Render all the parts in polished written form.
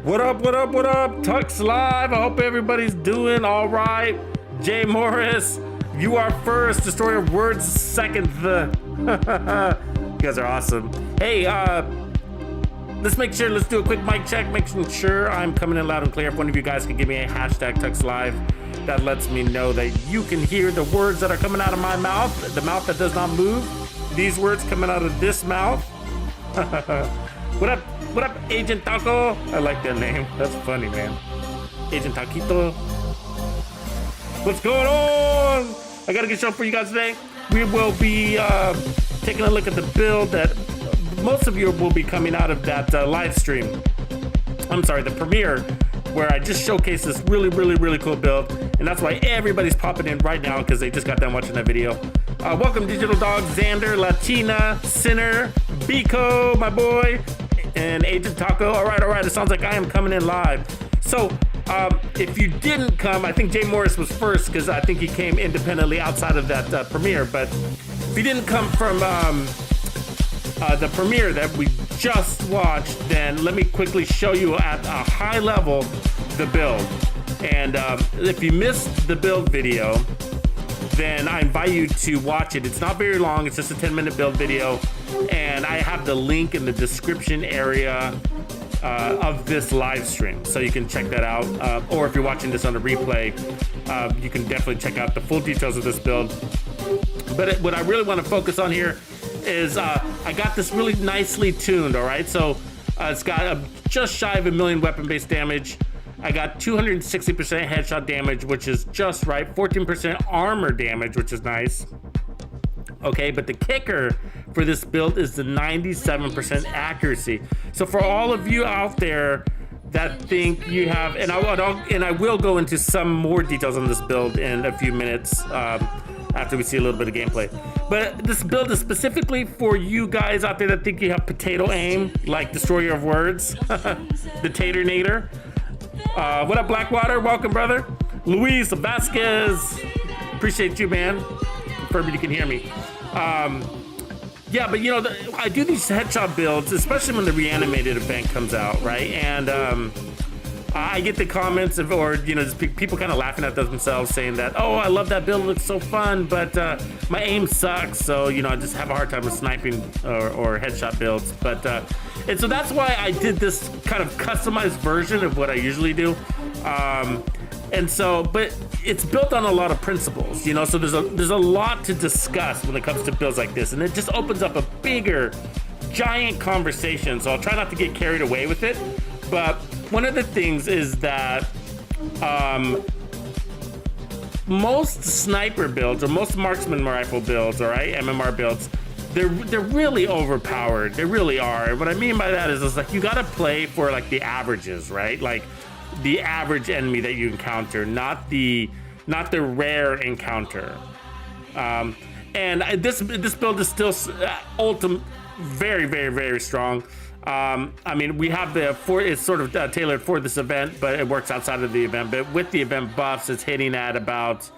What up, what up, what up? Tux Live. I hope everybody's doing all right. Jay Morris, you are first. Destroyer of Words second. You guys are awesome. Hey, let's do a quick mic check, making sure I'm coming in loud and clear. If one of you guys can give me a hashtag Tux Live, that lets me know that you can hear the words that are coming out of my mouth, the mouth that does not move. These words coming out of this mouth. What up, Agent Taco? I like that name. That's funny, man. Agent Taquito. What's going on? I got a good show for you guys today. We will be taking a look at the build that most of you will be coming out of that live stream. I'm sorry, the premiere, where I just showcased this really cool build, and that's why everybody's popping in right now because they just got done watching that video. Welcome, Digital Dog, Xander, Latina, Sinner, Biko, my boy, and Agent Taco. All right. It sounds like I am coming in live. So, if you didn't come, I think Jay Morris was first because I think he came independently outside of that premiere. But if you didn't come from the premiere that we just watched, then let me quickly show you at a high level the build. And if you missed the build video, then I invite you to watch it. It's not very long. It's just a 10-minute build video. And I have the link in the description area of this live stream, so you can check that out. Or if you're watching this on a replay, you can definitely check out the full details of this build. But what I really want to focus on here is I got this really nicely tuned, all right? So it's got just shy of 1 million weapon-based damage. I got 260% headshot damage, which is just right. 14% armor damage, which is nice. Okay, but the kicker for this build is the 97% accuracy. So for all of you out there that think you have, and I will go into some more details on this build in a few minutes after we see a little bit of gameplay. But this build is specifically for you guys out there that think you have potato aim, like Destroyer of Words, the Tater Nader. What up, Blackwater? Welcome, brother. Luis Vasquez, appreciate you, man. Confirm you can hear me. Yeah, but you know, I do these headshot builds, especially when the reanimated event comes out, right? And I get the comments of, or you know, just people kind of laughing at themselves, saying that, oh, I love that build, it looks so fun, but my aim sucks, so you know, I just have a hard time with sniping or headshot builds. But and so that's why I did this kind of customized version of what I usually do. And so, but it's built on a lot of principles, you know, so there's a lot to discuss when it comes to builds like this, and it just opens up a bigger, giant conversation. So I'll try not to get carried away with it. But one of the things is that most sniper builds or most marksman rifle builds, all right, MMR builds, they're really overpowered. They really are. And what I mean by that is it's like you got to play for like the averages, right? Like the average enemy that you encounter, not the rare encounter. And this build is still very strong. I mean, we have it's sort of tailored for this event, but it works outside of the event. But with the event buffs, it's hitting at about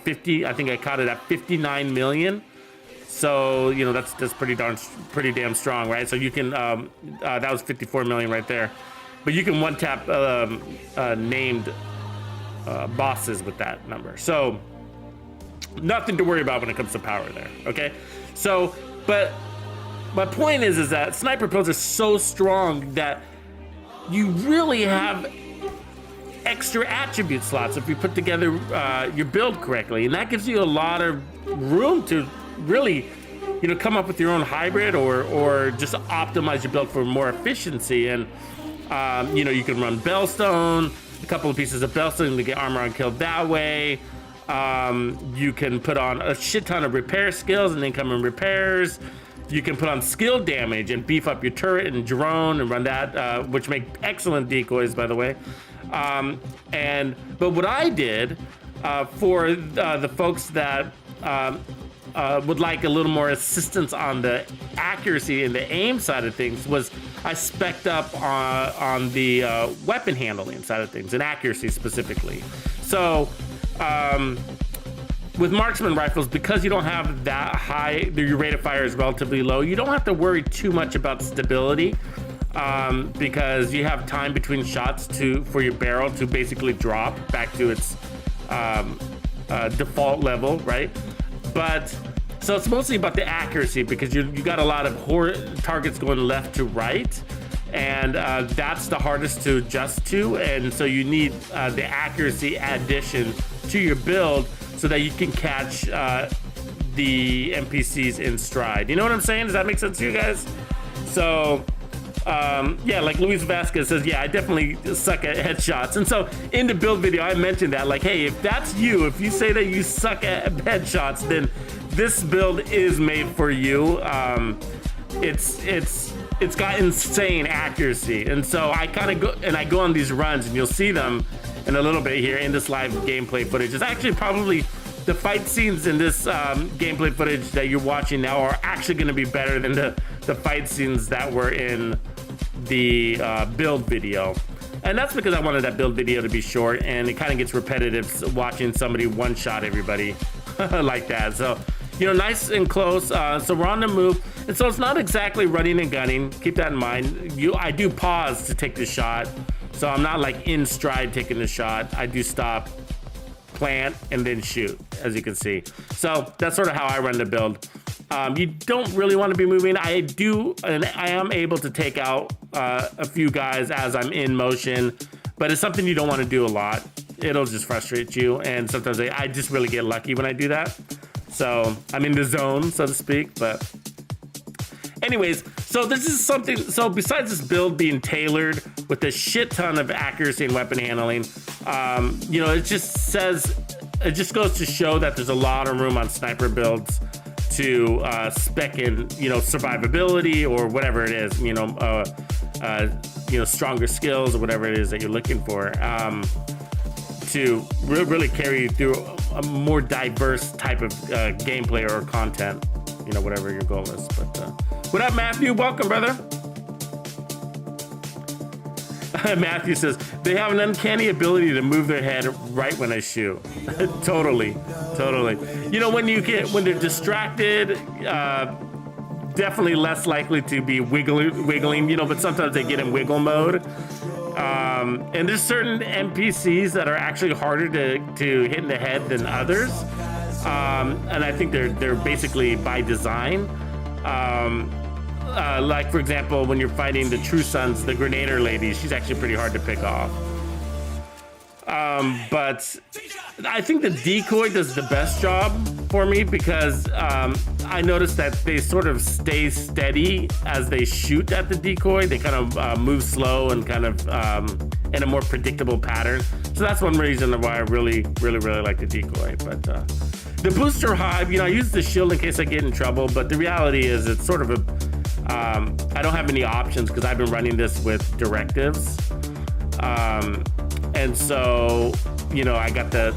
50. I think I caught it at 59 million. So you know that's pretty damn strong, right? So you can that was 54 million right there. But you can one tap named bosses with that number. So nothing to worry about when it comes to power there, okay? So, but my point is that sniper builds are so strong that you really have extra attribute slots if you put together your build correctly. And that gives you a lot of room to really, you know, come up with your own hybrid or just optimize your build for more efficiency. And you know, you can run Bellstone, a couple of pieces of Bellstone to get armor on kill that way. You can put on a shit ton of repair skills and incoming repairs. You can put on skill damage and beef up your turret and drone and run that, which make excellent decoys, by the way. But what I did for the folks that would like a little more assistance on the accuracy and the aim side of things was I spec'd up on the weapon handling side of things and accuracy specifically. So with marksman rifles, because you don't have that high, your rate of fire is relatively low, you don't have to worry too much about stability. because you have time between shots for your barrel to basically drop back to its default level, right? But so it's mostly about the accuracy, because you got a lot of targets going left to right, and that's the hardest to adjust to, and so you need the accuracy addition to your build so that you can catch the NPCs in stride. You know what I'm saying? Does that make sense to you guys? So yeah, like Luis Vasquez says, yeah, I definitely suck at headshots. And so in the build video, I mentioned that, like, hey, if that's you, if you say that you suck at headshots, then this build is made for you. It's got insane accuracy. And so I kind of go on these runs, and you'll see them in a little bit here in this live gameplay footage. It's actually probably the fight scenes in this gameplay footage that you're watching now are actually going to be better than the fight scenes that were in the build video. And that's because I wanted that build video to be short, and it kind of gets repetitive watching somebody one-shot everybody like that. So, you know, nice and close. So we're on the move. And so it's not exactly running and gunning. Keep that in mind. I do pause to take the shot. So I'm not like in stride taking the shot. I do stop, plant, and then shoot, as you can see. So that's sort of how I run the build. You don't really want to be moving. I am able to take out a few guys as I'm in motion, but it's something you don't want to do a lot. It'll just frustrate you, and sometimes I just really get lucky when I do that. So I'm in the zone, so to speak. But anyways, so this is something. So besides this build being tailored with a shit ton of accuracy and weapon handling, you know, it just goes to show that there's a lot of room on sniper builds to spec in, you know, survivability or whatever it is, you know, stronger skills or whatever it is that you're looking for, to really carry you through a more diverse type of gameplay or content, you know, whatever your goal is. But what up, Matthew? Welcome, brother. Matthew says they have an uncanny ability to move their head right when I shoot. Totally. You know, when they're distracted, definitely less likely to be wiggling. You know, but sometimes they get in wiggle mode. And there's certain NPCs that are actually harder to hit in the head than others. And I think they're basically by design. Like, for example, when you're fighting the True Sons, the Grenader lady, she's actually pretty hard to pick off. But I think the decoy does the best job for me, because I noticed that they sort of stay steady as they shoot at the decoy. They kind of move slow and kind of in a more predictable pattern. So that's one reason why I really like the decoy. But the booster hive, you know, I use the shield in case I get in trouble, but the reality is it's sort of I don't have any options because I've been running this with directives. And so, you know, I got the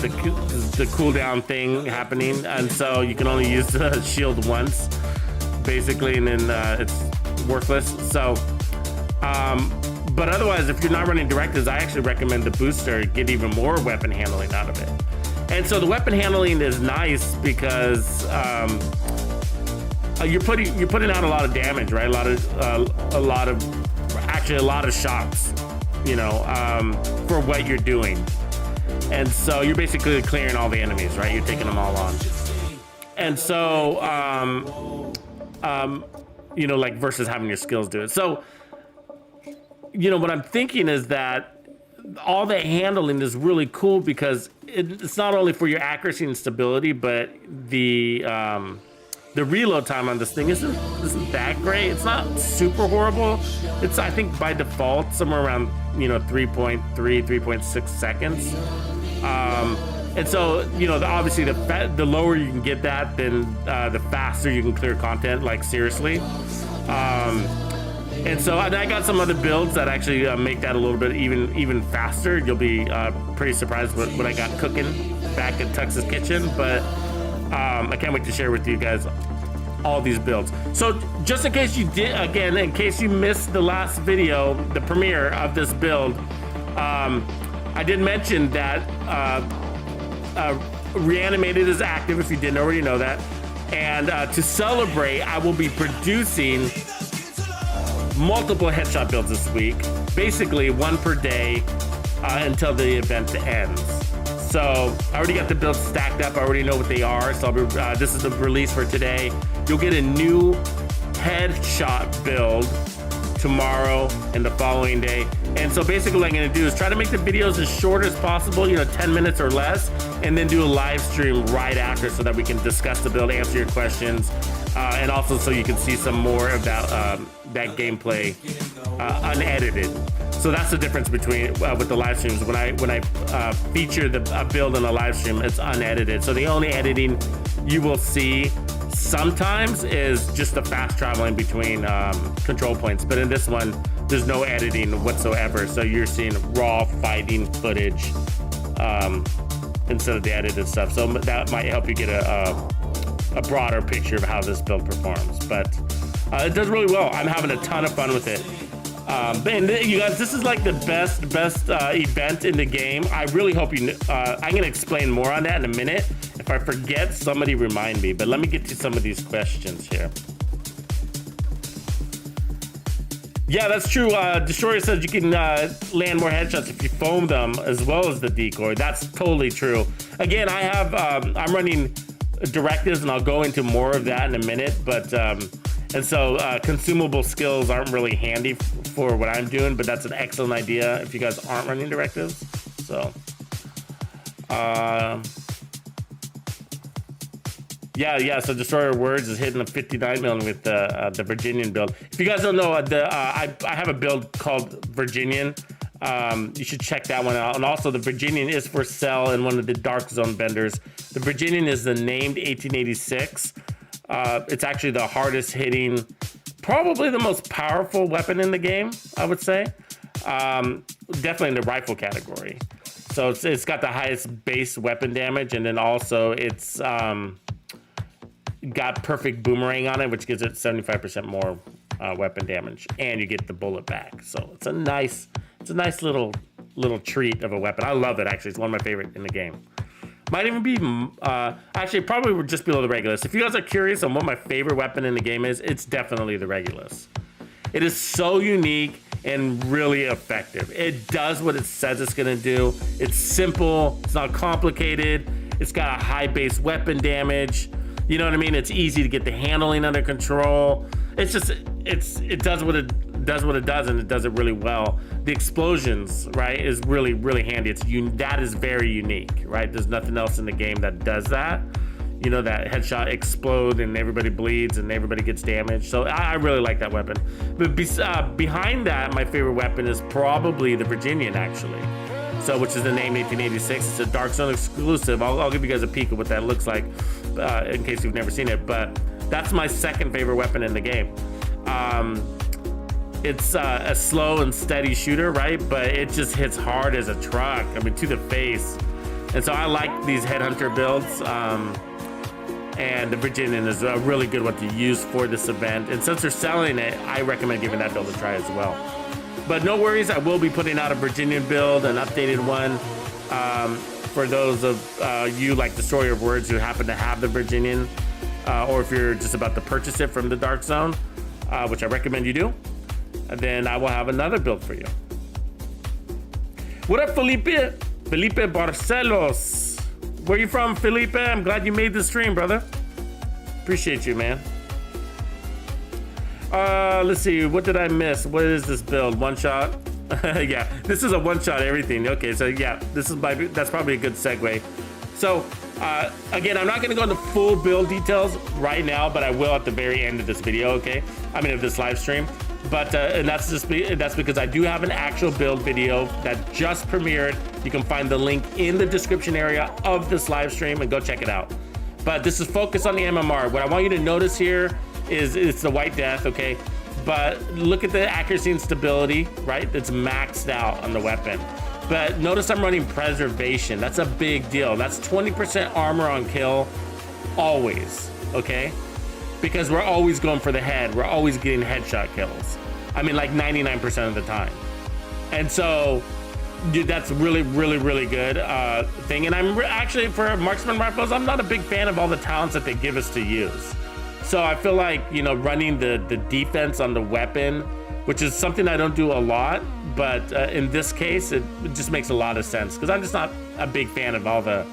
cooldown thing happening, and so you can only use the shield once, basically, and then it's worthless. So, but otherwise, if you're not running directives, I actually recommend the booster. Get even more weapon handling out of it. And so the weapon handling is nice because you're putting out a lot of damage, right? A lot of shots, you know, for what you're doing. And so you're basically clearing all the enemies, right? You're taking them all on. And so, you know, like versus having your skills do it. So, you know, what I'm thinking is that all the handling is really cool because it's not only for your accuracy and stability, but the reload time on this thing isn't that great. It's not super horrible. It's, I think, by default somewhere around, you know, 3.6 seconds. And so, you know, obviously the lower you can get that, then the faster you can clear content, like seriously. And so I got some other builds that actually make that a little bit even faster. You'll be pretty surprised what I got cooking back at Tux's kitchen, but I can't wait to share with you guys all these builds. So just in case you in case you missed the last video, the premiere of this build, I did mention that Reanimated is active, if you didn't already know that. And to celebrate, I will be producing multiple headshot builds this week, basically one per day until the event ends. So I already got the builds stacked up. I already know what they are. So this is the release for today. You'll get a new headshot build tomorrow and the following day. And so basically what I'm gonna do is try to make the videos as short as possible, 10 minutes or less, and then do a live stream right after so that we can discuss the build, answer your questions, and also so you can see some more of that gameplay unedited. So that's the difference between with the live streams. When I feature a build in a live stream, it's unedited. So the only editing you will see sometimes is just the fast traveling between control points. But in this one, there's no editing whatsoever. So you're seeing raw fighting footage instead of the edited stuff. So that might help you get a broader picture of how this build performs. But it does really well. I'm having a ton of fun with it. And you guys, this is like the best event in the game. I really hope you, I'm gonna explain more on that in a minute. If I forget, somebody remind me, but let me get to some of these questions here. Yeah, that's true. Destroyer says you can land more headshots if you foam them as well as the decoy. That's totally true. Again, I have, I'm running directives and I'll go into more of that in a minute, but, and so consumable skills aren't really handy for what I'm doing, but that's an excellent idea if you guys aren't running directives. So, yeah. So Destroyer Words is hitting a 59 million with the Virginian build. If you guys don't know, I have a build called Virginian. You should check that one out. And also the Virginian is for sale in one of the Dark Zone vendors. The Virginian is the named 1886. It's actually the hardest hitting, probably the most powerful weapon in the game, I would say. Definitely in the rifle category. So it's got the highest base weapon damage, and then also it's got perfect boomerang on it, which gives it 75% more weapon damage, and you get the bullet back. So it's a nice little treat of a weapon. I love it, actually. It's one of my favorite in the game. Might even be, actually probably would just below the Regulus. If you guys are curious on what my favorite weapon in the game is, it's definitely the Regulus. It is so unique and really effective. It does what it says it's gonna do. It's simple, it's not complicated. It's got a high base weapon damage. You know what I mean? It's easy to get the handling under control. It's just, it does what it does, and it does it really well. The explosions, right, is really, really handy. That is very unique, right? There's nothing else in the game that does that. That headshot explode and everybody bleeds and everybody gets damaged. So I really like that weapon. But behind that, my favorite weapon is probably the Virginian, actually. So, which is the name 1886. It's a Dark Zone exclusive. I'll give you guys a peek of what that looks like in case you've never seen it. But that's my second favorite weapon in the game. It's a slow and steady shooter, right? But it just hits hard as a truck. I mean, to the face. And so I like these headhunter builds. And the Virginian is a really good one to use for this event. And since they're selling it, I recommend giving that build a try as well. But no worries, I will be putting out a Virginian build, an updated one. For those of you like Destroyer of Words who happen to have the Virginian, or if you're just about to purchase it from the Dark Zone, which I recommend you do, then I will have another build for you. What up, Felipe? Felipe Barcelos. Where you from, Felipe? I'm glad you made the stream, brother. Appreciate you, man. Let's see, what did I miss? What is this build? One shot? Yeah, this is a one shot everything. Okay, so yeah, that's probably a good segue. So, again, I'm not gonna go into full build details right now, but I will at the very end of this video, okay? I mean, of this live stream. But, and that's because I do have an actual build video that just premiered. You can find the link in the description area of this live stream and go check it out. But this is focused on the MMR. What I want you to notice here is it's the White Death, okay? But look at the accuracy and stability, right? It's maxed out on the weapon. But notice I'm running preservation. That's a big deal. That's 20% armor on kill, always, okay? Because we're always going for the head. We're always getting headshot kills. I mean, like 99% of the time. And so, dude, that's really, really, really good thing. And I'm actually, for marksman rifles, I'm not a big fan of all the talents that they give us to use. So I feel like, running the defense on the weapon which is something I don't do a lot, but in this case, it just makes a lot of sense because I'm just not a big fan of all the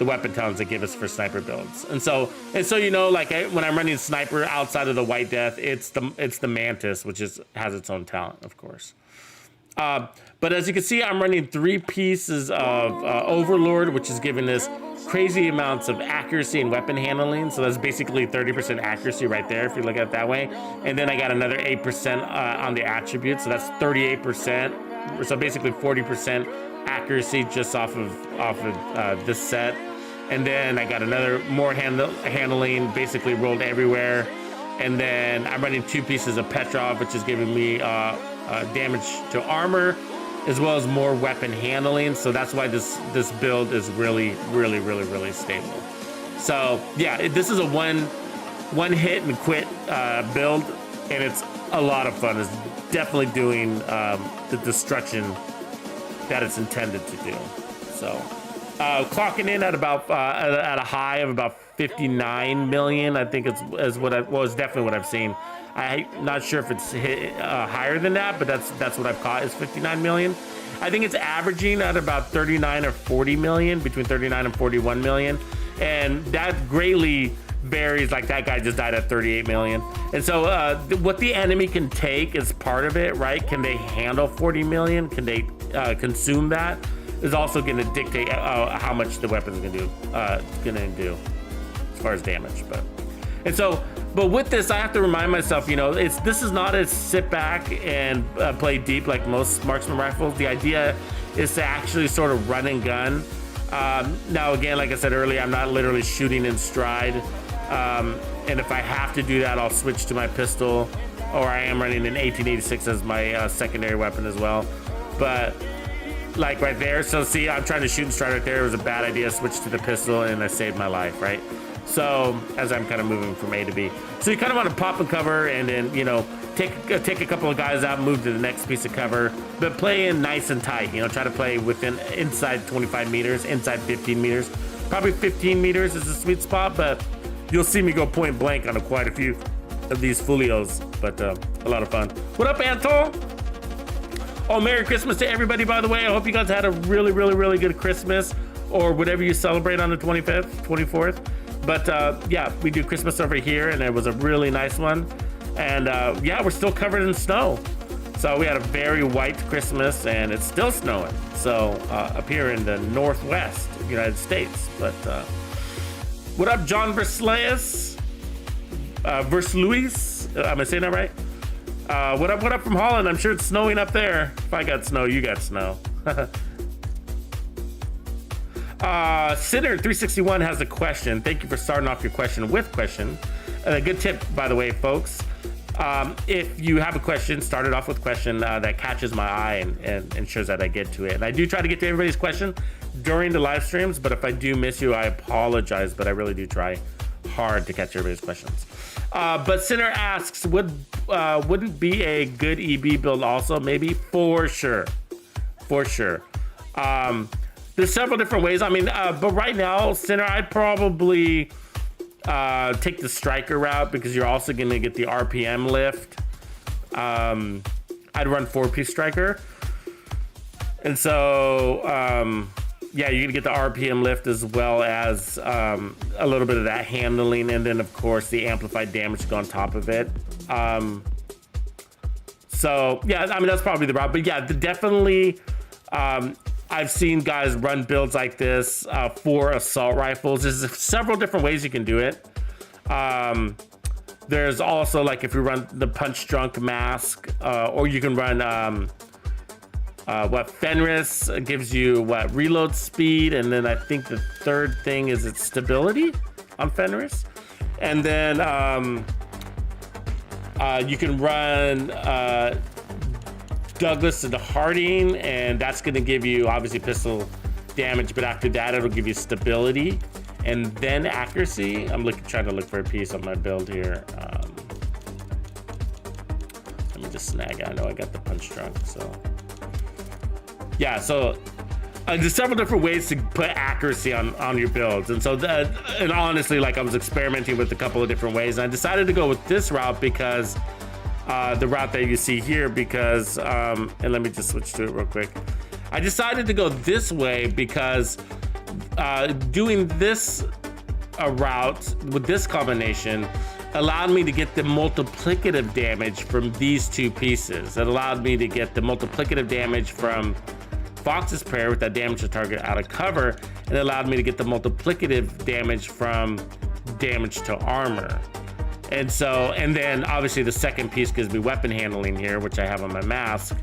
weapon talents they give us for sniper builds. And so you know, like when I'm running sniper outside of the White Death, it's the Mantis, which has its own talent, of course. But as you can see, I'm running 3 pieces of Overlord, which is giving us crazy amounts of accuracy and weapon handling. So that's basically 30% accuracy right there, if you look at it that way. And then I got another 8% on the attributes, so that's 38%. So basically 40% accuracy just off of this set. And then I got another more handling, basically rolled everywhere. And then I'm running 2 pieces of Petrov, which is giving me damage to armor, as well as more weapon handling. So that's why this build is really stable. So yeah, this is a one hit and quit build, and it's a lot of fun. It's definitely doing the destruction that it's intended to do. So clocking in at about at a high of about 59 million, I think it's definitely what I've seen. I'm not sure if it's hit higher than that, but that's what I've caught is 59 million. I think it's averaging at about 39 or 40 million, between 39 and 41 million, and that greatly varies. Like that guy just died at 38 million, and so what the enemy can take is part of it, right? Can they handle 40 million? Can they consume that? Is also going to dictate how much the weapon's going to do as far as damage. But with this, I have to remind myself, you know, this is not a sit back and play deep like most marksman rifles. The idea is to actually sort of run and gun. Now, again, like I said earlier, I'm not literally shooting in stride. And if I have to do that, I'll switch to my pistol, or I am running an 1886 as my secondary weapon as well. But like right there, so see, I'm trying to shoot in stride right there. It was a bad idea. Switch to the pistol, and I saved my life, right? So as I'm kind of moving from A to B, so you kind of want to pop and cover, and then, you know, take a couple of guys out, move to the next piece of cover, but play in nice and tight. You know, try to play inside 25 meters, inside 15 meters. Probably 15 meters is the sweet spot, but you'll see me go point blank on quite a few of these folios. But a lot of fun. What up, Anton? Oh, Merry Christmas to everybody, by the way. I hope you guys had a really good Christmas, or whatever you celebrate on the 25th, 24th. But yeah, we do Christmas over here, and it was a really nice one. And yeah, we're still covered in snow. So we had a very white Christmas, and it's still snowing. So up here in the Northwest United States. But what up, John Versleis? Versluis? Am I saying that right? What up from Holland? I'm sure it's snowing up there. If I got snow, you got snow. Sinner361 has a question. Thank you for starting off your question with question. A good tip, by the way, folks. If you have a question, start it off with a question that catches my eye and ensures that I get to it. And I do try to get to everybody's question during the live streams, but if I do miss you, I apologize, but I really do try hard to catch everybody's questions. But Sinner asks, wouldn't be a good EB build also? Maybe? For sure. There's several different ways. I mean, but right now, Sinner, I'd probably take the striker route, because you're also going to get the RPM lift. I'd run 4-piece striker. And so, yeah, you're going to get the RPM lift, as well as a little bit of that handling. And then, of course, the amplified damage to go on top of it. So, yeah, I mean, that's probably the route. But, yeah, definitely... I've seen guys run builds like this for assault rifles. There's several different ways you can do it. There's also, like, if you run the punch drunk mask, or you can run Fenris gives you reload speed, and then I think the third thing is its stability on Fenris. And then you can run Douglas and Harding, and that's going to give you obviously pistol damage, but after that it'll give you stability and then accuracy. I'm trying to look for a piece on my build here. Let me just snag it. I know I got the punch drunk, so yeah. So there's several different ways to put accuracy on your builds, and so and honestly, like, I was experimenting with a couple of different ways, and I decided to go with this route because the route that you see here because, and let me just switch to it real quick. I decided to go this way because doing this route with this combination allowed me to get the multiplicative damage from these two pieces. It allowed me to get the multiplicative damage from Fox's Prayer with that damage to target out of cover, and it allowed me to get the multiplicative damage from damage to armor. And so, and then obviously the second piece gives me weapon handling here, which I have on my mask.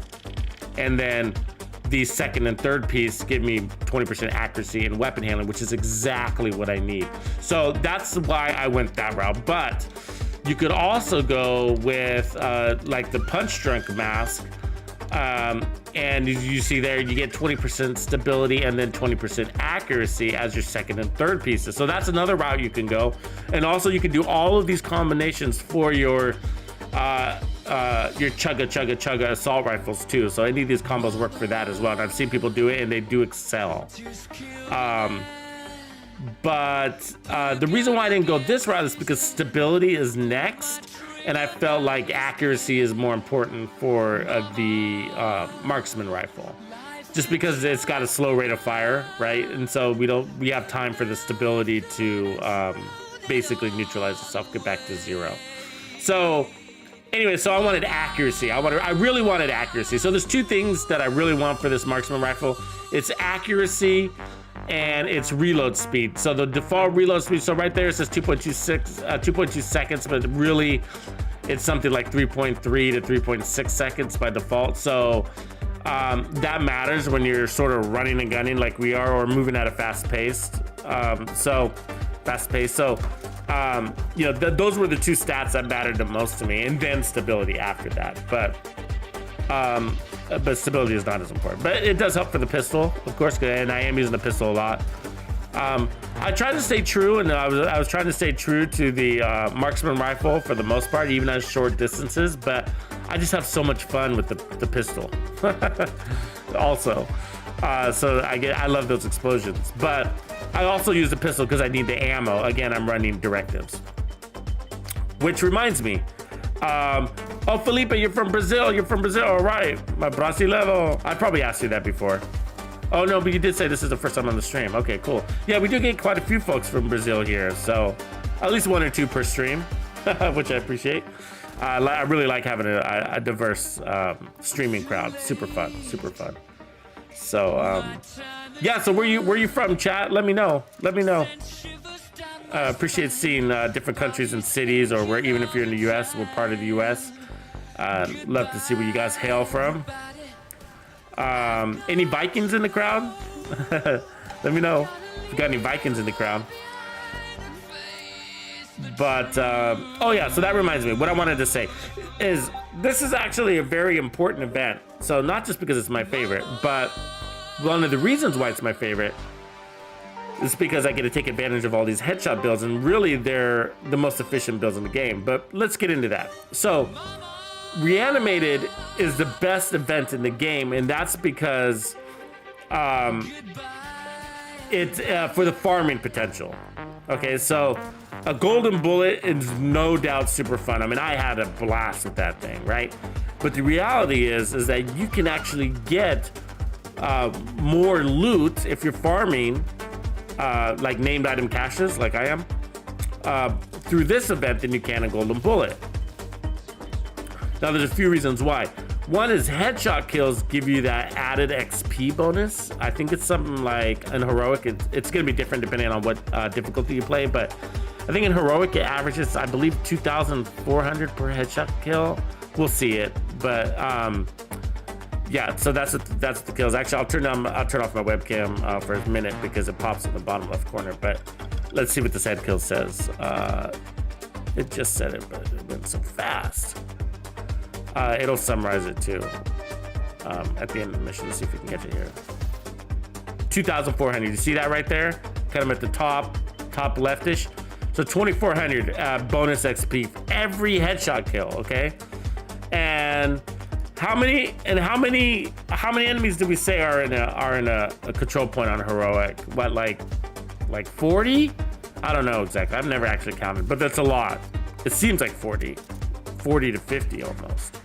And then the second and third piece give me 20% accuracy and weapon handling, which is exactly what I need. So that's why I went that route. But you could also go with like the punch drunk mask. And as you see there, you get 20% stability and then 20% accuracy as your second and third pieces. So that's another route you can go. And also you can do all of these combinations for your chugga assault rifles too. So any of these combos work for that as well. And I've seen people do it and they do excel. But the reason why I didn't go this route is because stability is next. And I felt like accuracy is more important for the marksman rifle, just because it's got a slow rate of fire, right? And so we have time for the stability to basically neutralize itself, get back to 0. So anyway, so I wanted accuracy. I really wanted accuracy. So there's two things that I really want for this marksman rifle. It's accuracy and it's reload speed. So the default reload speed, so right there it says 2.2 seconds, but really it's something like 3.3 to 3.6 seconds by default. So that matters when you're sort of running and gunning like we are, or moving at a fast pace. So you know, those were the two stats that mattered the most to me, and then stability after that. But stability is not as important. But it does help for the pistol, of course, and I am using the pistol a lot. I tried to stay true, and I was trying to stay true to the marksman rifle for the most part, even at short distances. But I just have so much fun with the pistol, also. So I love those explosions. But I also use the pistol because I need the ammo. Again, I'm running directives. Which reminds me. Oh, Felipe, you're from Brazil. You're from Brazil. All right. My Brasileiro. I probably asked you that before. Oh, no, but you did say this is the first time on the stream. Okay, cool. Yeah, we do get quite a few folks from Brazil here. So at least 1 or 2 per stream, which I appreciate. I really like having a diverse streaming crowd. Super fun. Super fun. So, yeah, so where you from, chat? Let me know. Let me know. Appreciate seeing different countries and cities, or where, even if you're in the U.S., we're part of the U.S. Love to see where you guys hail from. Any Vikings in the crowd? Let me know if you got any Vikings in the crowd. But, oh yeah, so that reminds me, what I wanted to say is this is actually a very important event. So not just because it's my favorite, but one of the reasons why it's my favorite is because I get to take advantage of all these headshot builds, and really they're the most efficient builds in the game. But let's get into that. So Reanimated is the best event in the game, and that's because it's for the farming potential. Okay, so a golden bullet is no doubt super fun. I mean, I had a blast with that thing, right? But the reality is that you can actually get more loot if you're farming, like named item caches, like I am, through this event than you can a golden bullet. Now, there's a few reasons why. One is headshot kills give you that added XP bonus. I think it's something like in Heroic, it's going to be different depending on what difficulty you play, but I think in Heroic it averages, I believe, 2,400 per headshot kill. We'll see it, but yeah. So that's the kills. Actually, I'll turn off my webcam for a minute because it pops in the bottom left corner. But let's see what this head kill says. It just said it, but it went so fast. It'll summarize it too at the end of the mission. Let's see if we can get to here. 2,400. You see that right there? Kind of at the top leftish. So 2,400 bonus XP for every headshot kill. Okay. And how many enemies do we say are in a control point on Heroic? What, like 40? I don't know exactly. I've never actually counted, but that's a lot. It seems like 40. 40 to 50 almost.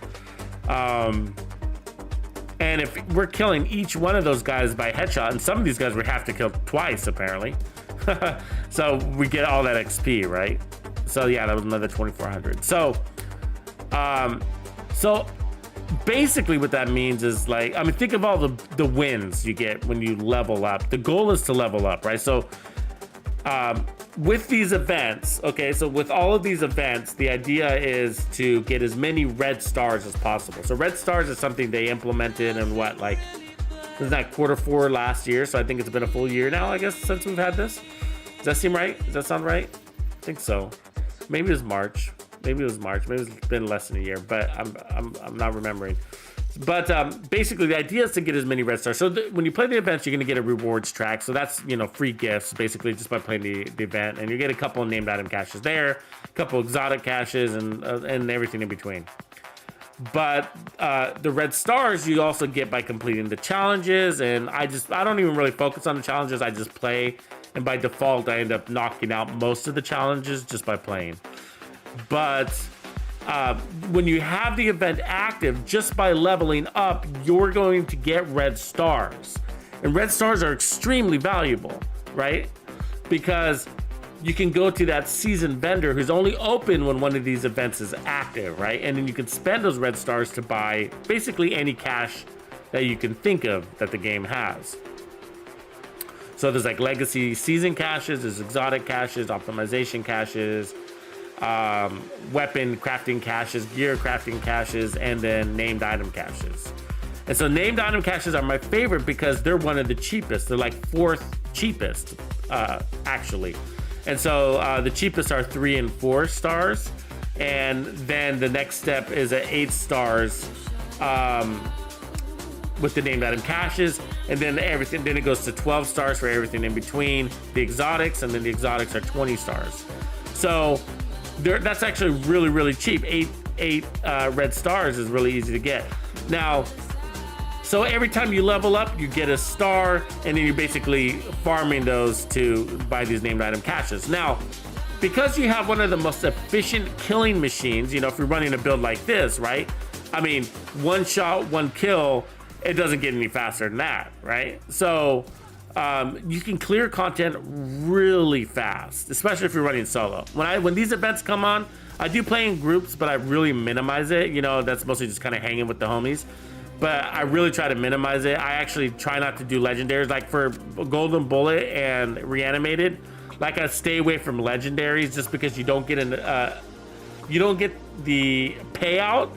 And if we're killing each one of those guys by headshot, and some of these guys we have to kill twice apparently, so we get all that XP, right? So yeah, that was another 2,400. So basically what that means is, like, I mean, think of all the wins you get when you level up. The goal is to level up, right? So with these events, okay, so with all of these events, the idea is to get as many red stars as possible. So red stars is something they implemented in what, like, isn't that quarter 4 last year? So I think it's been a full year now, I guess, since we've had this. Does that seem right? Does that sound right? I think so. Maybe it was March. Maybe it's been less than a year, but I'm not remembering. But basically, the idea is to get as many red stars. So when you play the events, you're going to get a rewards track. So that's, you know, free gifts, basically, just by playing the event. And you get a couple of named item caches there, a couple exotic caches, and everything in between. But the red stars you also get by completing the challenges. And I don't even really focus on the challenges. I just play. And by default, I end up knocking out most of the challenges just by playing. But when you have the event active, just by leveling up, you're going to get red stars. And red stars are extremely valuable, right? Because you can go to that seasoned vendor who's only open when one of these events is active, right? And then you can spend those red stars to buy basically any cache that you can think of that the game has. So there's like legacy season caches, there's exotic caches, optimization caches, weapon crafting caches, gear crafting caches, and then named item caches. And so named item caches are my favorite because they're one of the cheapest. They're like 4th cheapest, actually. And so the cheapest are 3 and 4 stars. And then the next step is at 8 stars with the named item caches. And then then it goes to 12 stars for everything in between the exotics. And then the exotics are 20 stars. So that's actually really, really cheap. Eight red stars is really easy to get. Now, so every time you level up, you get a star, and then you're basically farming those to buy these named item caches. Now, because you have one of the most efficient killing machines, you know, if you're running a build like this, right? I mean, one shot, one kill, it doesn't get any faster than that, right? So you can clear content really fast, especially if you're running solo. When these events come on, I do play in groups, but I really minimize it. You know, that's mostly just kind of hanging with the homies. But I really try to minimize it. I actually try not to do legendaries. Like for Golden Bullet and Reanimated, like I stay away from legendaries just because you don't get the payout.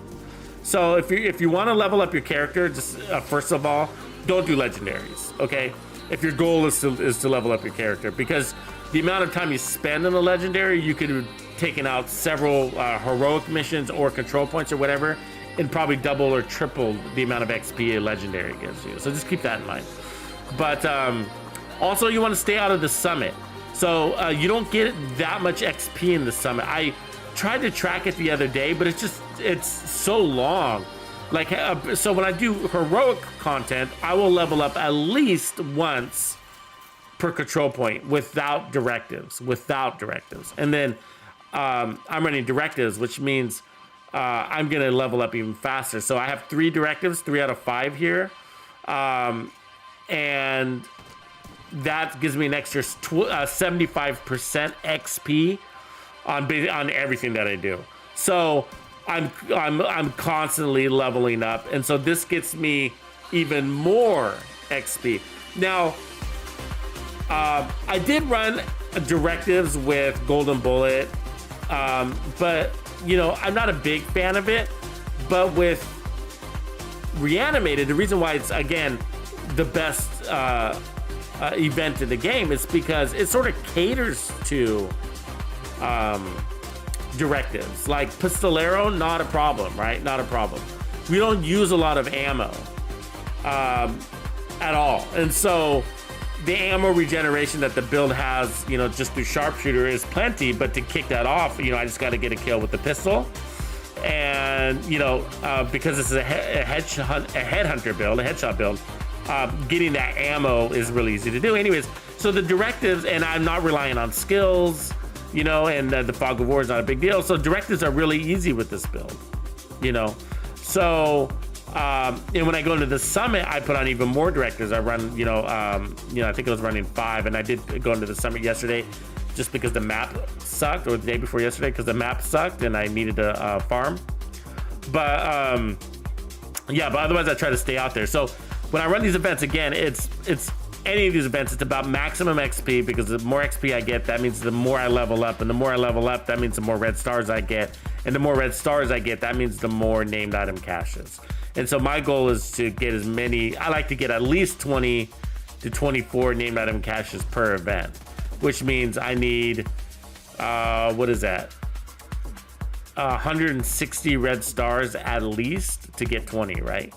So if you want to level up your character, just first of all, don't do legendaries, okay? If your goal is to level up your character, because the amount of time you spend on a legendary, you could have taken out several heroic missions or control points or whatever, and probably double or triple the amount of XP a legendary gives you. So just keep that in mind. But also you want to stay out of the summit. So you don't get that much XP in the summit. I tried to track it the other day, but it's so long. Like, so when I do heroic content, I will level up at least once per control point without directives. And then I'm running directives, which means I'm going to level up even faster. So I have 3 directives, 3 out of 5 here. And that gives me an extra 75% XP on everything that I do. So I'm constantly leveling up, and so this gets me even more XP. Now, I did run directives with Golden Bullet, but you know, I'm not a big fan of it. But with Reanimated, the reason why it's again the best event in the game is because it sort of caters to directives. Like Pistolero, not a problem, right? Not a problem. We don't use a lot of ammo at all, and so the ammo regeneration that the build has, you know, just through sharpshooter is plenty. But to kick that off, you know, I just got to get a kill with the pistol, and you know, because this is a headhunter build, a headshot build, getting that ammo is really easy to do. Anyways, so the directives, and I'm not relying on skills. you know, and the fog of war is not a big deal. So directives are really easy with this build, you know. So and when I go into the summit, I put on even more directives. I run, you know, I think I was running 5, and I did go into the summit yesterday just because the map sucked, or the day before yesterday because the map sucked and I needed to farm. But yeah, but otherwise I try to stay out there. So when I run these events, again, it's any of these events, it's about maximum XP, because the more XP I get, that means the more I level up, and the more I level up, that means the more red stars I get, and the more red stars I get, that means the more named item caches. And so my goal is to get as many, I like to get at least 20 to 24 named item caches per event, which means I need, what is that? 160 red stars at least to get 20, right?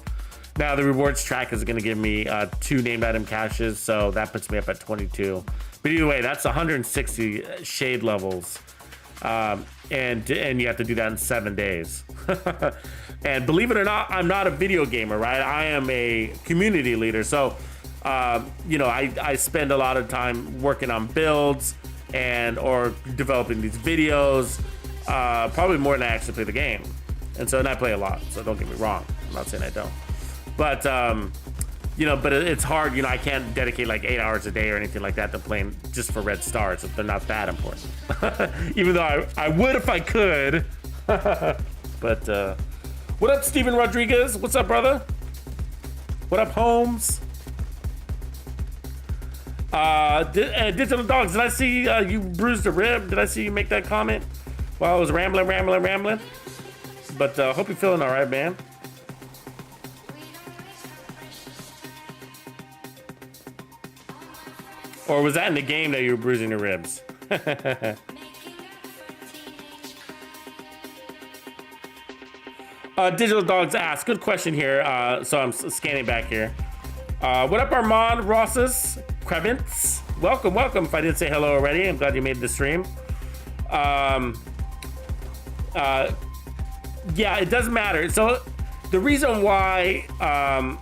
Now the rewards track is going to give me 2 named item caches, so that puts me up at 22. But either way, that's 160 shade levels, and you have to do that in 7 days. And believe it or not, I'm not a video gamer, right? I am a community leader, so you know, I spend a lot of time working on builds or developing these videos, probably more than I actually play the game. And so, and I play a lot, so don't get me wrong. I'm not saying I don't. But, you know, but it's hard, you know, I can't dedicate like 8 hours a day or anything like that to playing just for red stars if they're not that important. Even though I would if I could. But, what up, Steven Rodriguez? What's up, brother? What up, Holmes? Digital Dogs, did I see you bruised a rib? Did I see you make that comment while I was rambling? But hope you're feeling all right, man. Or was that in the game that you were bruising your ribs? Digital Dogs ask, good question here. So I'm scanning back here. What up, Armand Rosses Krevitz? Welcome. If I didn't say hello already, I'm glad you made the stream. Yeah, it doesn't matter. So the reason why, I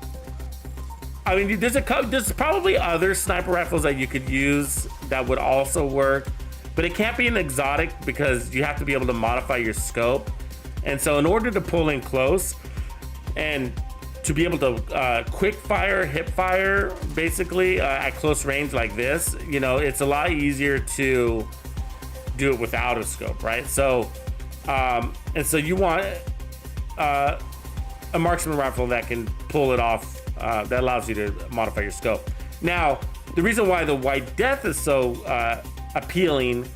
mean, there's probably other sniper rifles that you could use that would also work, but it can't be an exotic because you have to be able to modify your scope. And so in order to pull in close and to be able to quick fire, hip fire, basically at close range like this, you know, it's a lot easier to do it without a scope, right? So, and so you want a marksman rifle that can pull it off, that allows you to modify your scope. Now, the reason why the White Death is so appealing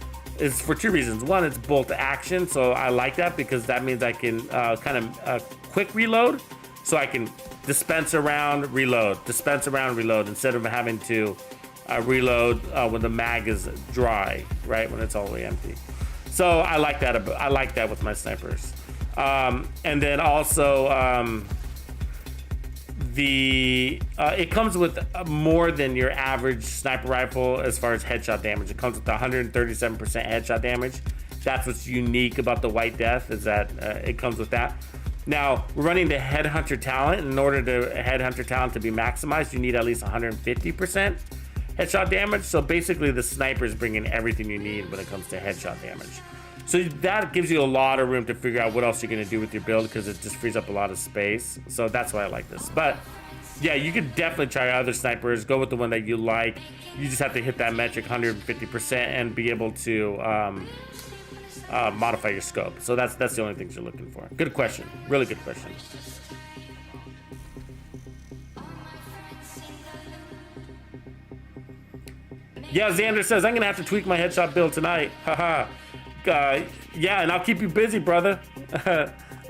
is for 2 reasons. One, it's bolt action, so I like that because that means I can kind of quick reload, so I can dispense around, reload, instead of having to reload when the mag is dry, right, when it's all the way empty. So I like that. I like that with my snipers. And then also it comes with more than your average sniper rifle as far as headshot damage. It comes with 137% headshot damage. That's what's unique about the White Death, is that it comes with that. Now, we're running the Headhunter talent. In order to Headhunter talent to be maximized, you need at least 150% headshot damage. So basically the sniper is bringing everything you need when it comes to headshot damage. So that gives you a lot of room to figure out what else you're going to do with your build, because it just frees up a lot of space. So that's why I like this. But yeah, you could definitely try other snipers. Go with the one that you like. You just have to hit that metric 150% and be able to modify your scope. So that's the only things you're looking for. Good question. Really good question. Yeah, Xander says, I'm going to have to tweak my headshot build tonight. Haha. Yeah, and I'll keep you busy, brother.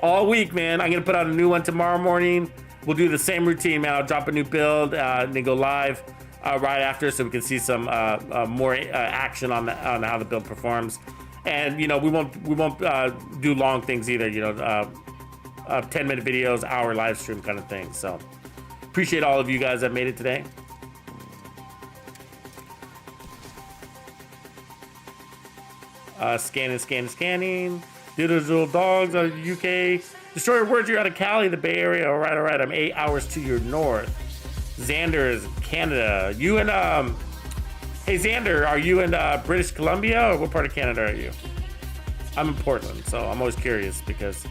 All week, man. I'm going to put out a new one tomorrow morning. We'll do the same routine, man. I'll drop a new build and then go live right after, so we can see some more action on how the build performs. And, you know, we won't do long things either, you know, 10-minute videos, hour live stream kind of thing. So appreciate all of you guys that made it today. Scanning. Digital Dogs, UK. Destroyer Words, you're out of Cali, the Bay Area. All right. I'm 8 hours to your north. Xander is Canada. You and Hey Xander, are you in British Columbia or what part of Canada are you? I'm in Portland, so I'm always curious because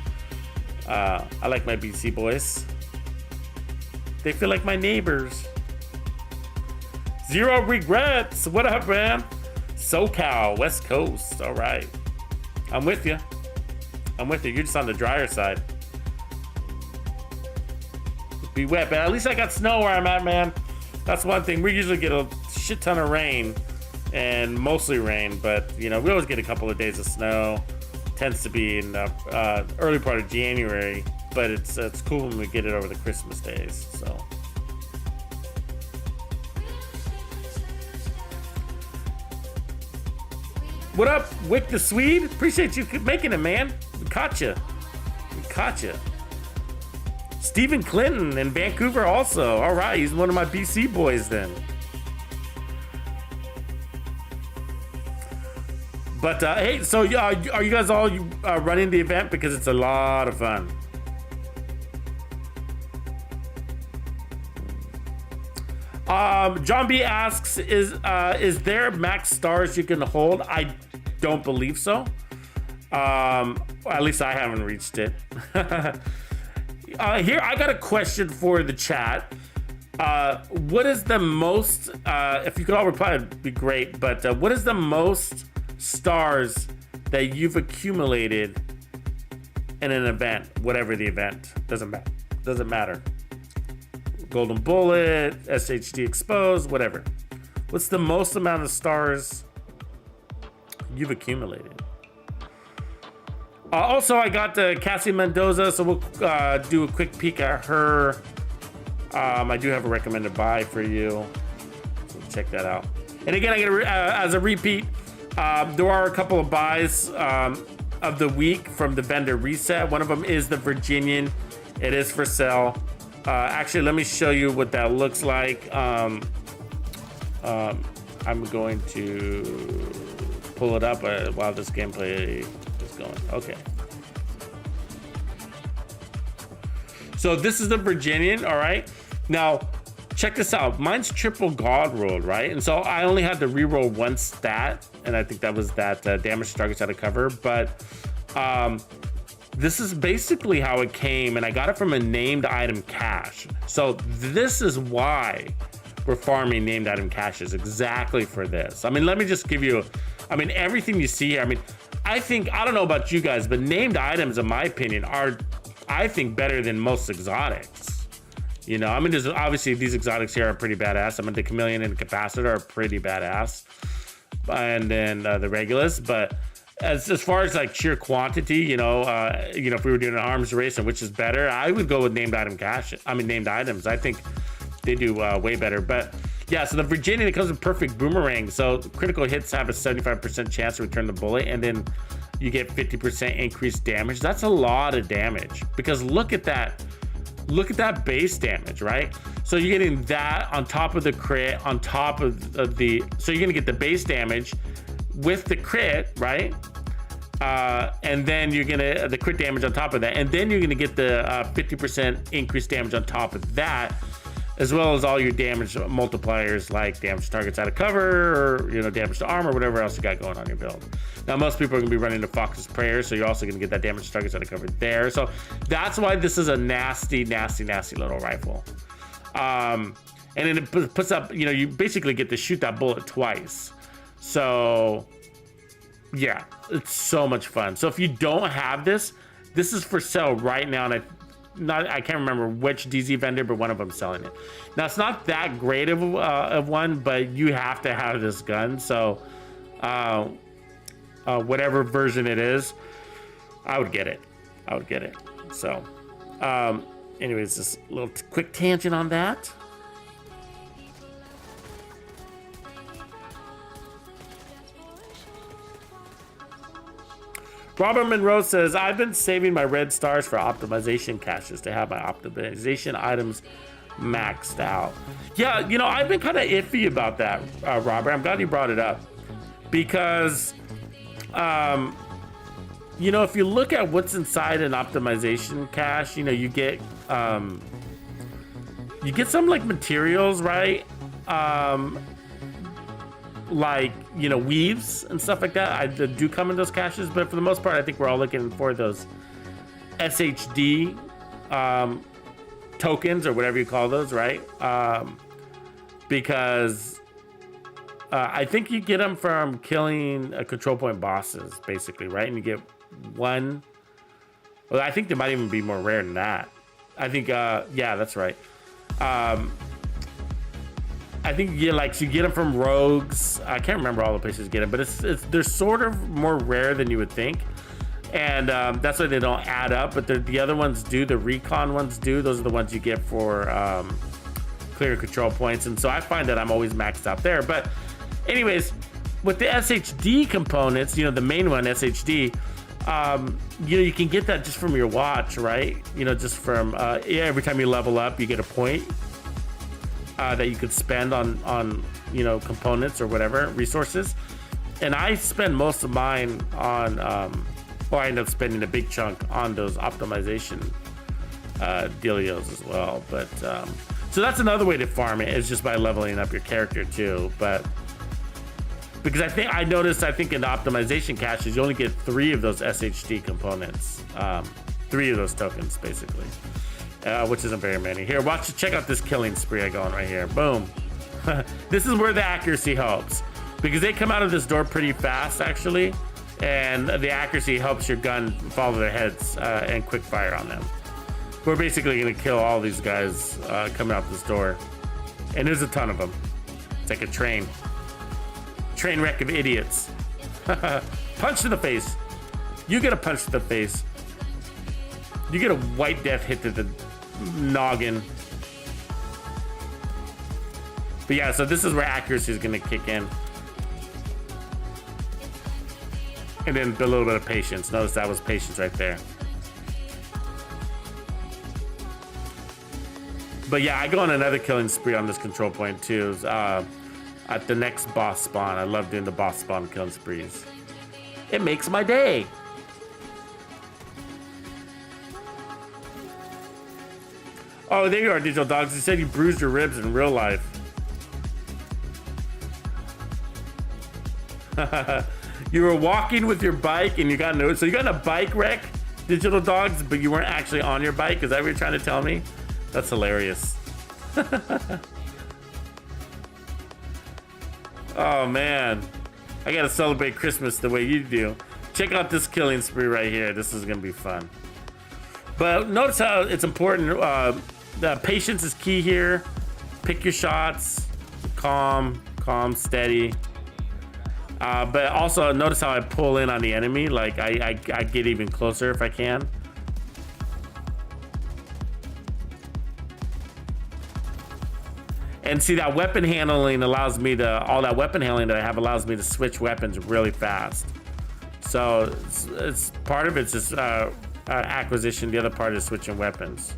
I like my BC boys. They feel like my neighbors. Zero regrets. What up, man? SoCal, West Coast. All right. I'm with you. I'm with you. You're just on the drier side. Be wet, but at least I got snow where I'm at, man. That's one thing. We usually get a shit ton of rain and mostly rain, but you know, we always get a couple of days of snow. Tends to be in the early part of January, but it's cool when we get it over the Christmas days. So. What up, Wick the Swede? Appreciate you making it, man. We caught you. We caught you. Stephen Clinton in Vancouver also. All right, he's one of my BC boys then. But hey, so are you guys all running the event? Because it's a lot of fun. John B asks, is there max stars you can hold? I don't believe so. At least I haven't reached it. Here, I got a question for the chat. What is the most, if you could all reply, it'd be great, but what is the most stars that you've accumulated in an event, whatever the event, doesn't matter. Golden Bullet, SHD Exposed, whatever. What's the most amount of stars you've accumulated? Also, I got Cassie Mendoza, so we'll do a quick peek at her. I do have a recommended buy for you, so check that out. And again, as a repeat, there are a couple of buys of the week from the vendor reset. One of them is the Virginian. It is for sale. Actually, let me show you what that looks like. I'm going to pull it up while this gameplay is going. Okay. So this is the Virginian, all right? Now, check this out. Mine's triple God rolled, right? And so I only had to reroll one stat, and I think that was that damage targets out of cover. But this is basically how it came, and I got it from a named item cache. So this is why we're farming named item caches, exactly for this. I mean, let me just give you, everything you see here. I mean, I don't know about you guys, but named items, in my opinion, are, I think, better than most exotics. You know, I mean, there's obviously these exotics here are pretty badass. I mean, the Chameleon and the Capacitor are pretty badass, and then the Regulus. But as far as like sheer quantity, you know, if we were doing an arms race and which is better, I would go with named item cache. Named items. I think they do way better. But yeah, so the Virginian, it comes with perfect boomerang. So critical hits have a 75% chance to return the bullet, and then you get 50% increased damage. That's a lot of damage, because look at that base damage, right? So you're getting that on top of the crit, on top of the, so you're gonna get the base damage with the crit, right? And then you're gonna, the crit damage on top of that, and then you're gonna get the 50% increased damage on top of that, as well as all your damage multipliers like damage targets out of cover, or, you know, damage to armor, whatever else you got going on your build. Now, most people are gonna be running the Fox's Prayer, so you're also gonna get that damage targets out of cover there. So that's why this is a nasty, nasty, nasty little rifle. And then it puts up, you know, you basically get to shoot that bullet twice. So yeah, it's so much fun. So if you don't have this, this is for sale right now, and I can't remember which DZ vendor, but one of them selling it. Now, it's not that great of one, but you have to have this gun. So whatever version it is, I would get it. So anyways, just a little quick tangent on that. Robert Monroe says, I've been saving my red stars for optimization caches to have my optimization items maxed out. Yeah, you know, I've been kind of iffy about that, Robert. I'm glad you brought it up, because you know, if you look at what's inside an optimization cache, you know, you get some like materials, right? like, you know, weaves and stuff like that. I do come in those caches, but for the most part, I think we're all looking for those SHD tokens or whatever you call those, right? Because I think you get them from killing control point bosses, basically, right? And you get one. Well, I think they might even be more rare than that. I think, yeah, that's right. I think you get them from rogues. I can't remember all the places you get them, but they're sort of more rare than you would think, and that's why they don't add up. But the other ones do. The recon ones do. Those are the ones you get for clear control points, and so I find that I'm always maxed out there. But anyways, with the SHD components, you know, the main one, SHD, you know, you can get that just from your watch, right? You know, just from every time you level up, you get a point that you could spend on you know, components or whatever resources. And I spend most of mine on or I end up spending a big chunk on those optimization dealios as well. But so that's another way to farm it, is just by leveling up your character too. But because I noticed in the optimization caches you only get 3 of those SHD components, 3 of those tokens basically. Which isn't very many. Here, check out this killing spree I go on right here. Boom. This is where the accuracy helps, because they come out of this door pretty fast actually, and the accuracy helps your gun follow their heads and quick fire on them. We're basically gonna kill all these guys coming out this door, and there's a ton of them. It's like a train wreck of idiots. Punch to the face. You get a punch to the face. You get a white death hit to the noggin. But yeah, so this is where accuracy is going to kick in. And then a little bit of patience. Notice that was patience right there. But yeah, I go on another killing spree on this control point too. At the next boss spawn. I love doing the boss spawn killing sprees. It makes my day. Oh, there you are, Digital Dogs. You said you bruised your ribs in real life. You were walking with your bike and you got noticed. So you got in a bike wreck, Digital Dogs, but you weren't actually on your bike? Is that what you're trying to tell me? That's hilarious. Oh, man. I gotta celebrate Christmas the way you do. Check out this killing spree right here. This is gonna be fun. But notice how it's important. The patience is key here. Pick your shots. Calm, steady. But also notice how I pull in on the enemy. Like I get even closer if I can. And see, that weapon handling allows me to, all that weapon handling that I have allows me to switch weapons really fast. So it's part of it's just acquisition. The other part is switching weapons.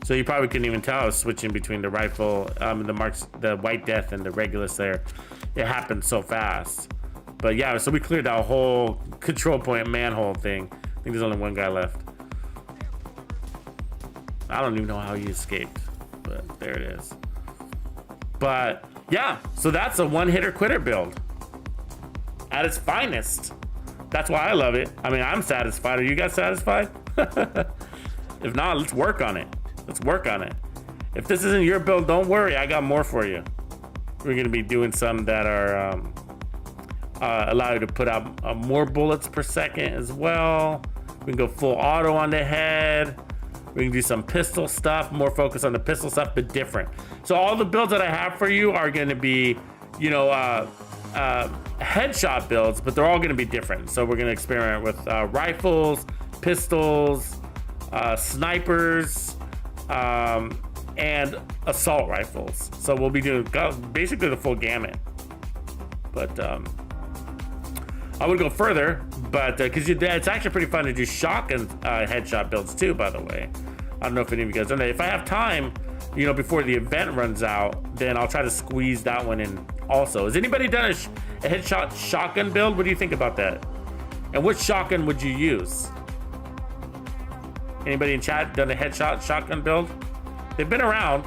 So you probably couldn't even tell I was switching between the rifle, the White Death and the Regulus there. It happened so fast. But yeah, so we cleared that whole control point manhole thing. I think there's only one guy left. I don't even know how he escaped, but there it is. But yeah, so that's a one-hitter quitter build at its finest. That's why I love it. I mean, I'm satisfied. Are you guys satisfied? If not, let's work on it. Let's work on it. If this isn't your build, don't worry. I got more for you. We're going to be doing some that are allow you to put out more bullets per second as well. We can go full auto on the head. We can do some pistol stuff, more focus on the pistol stuff, but different. So all the builds that I have for you are going to be, you know, headshot builds, but they're all going to be different. So we're going to experiment with rifles, pistols, snipers, and assault rifles. So we'll be doing basically the full gamut. But I would go further, but because it's actually pretty fun to do shotgun headshot builds too, by the way. I don't know if any of you guys done that. If I have time, you know, before the event runs out, then I'll try to squeeze that one in also. Has anybody done a headshot shotgun build? What do you think about that? And which shotgun would you use? Anybody in chat done a headshot shotgun build? They've been around.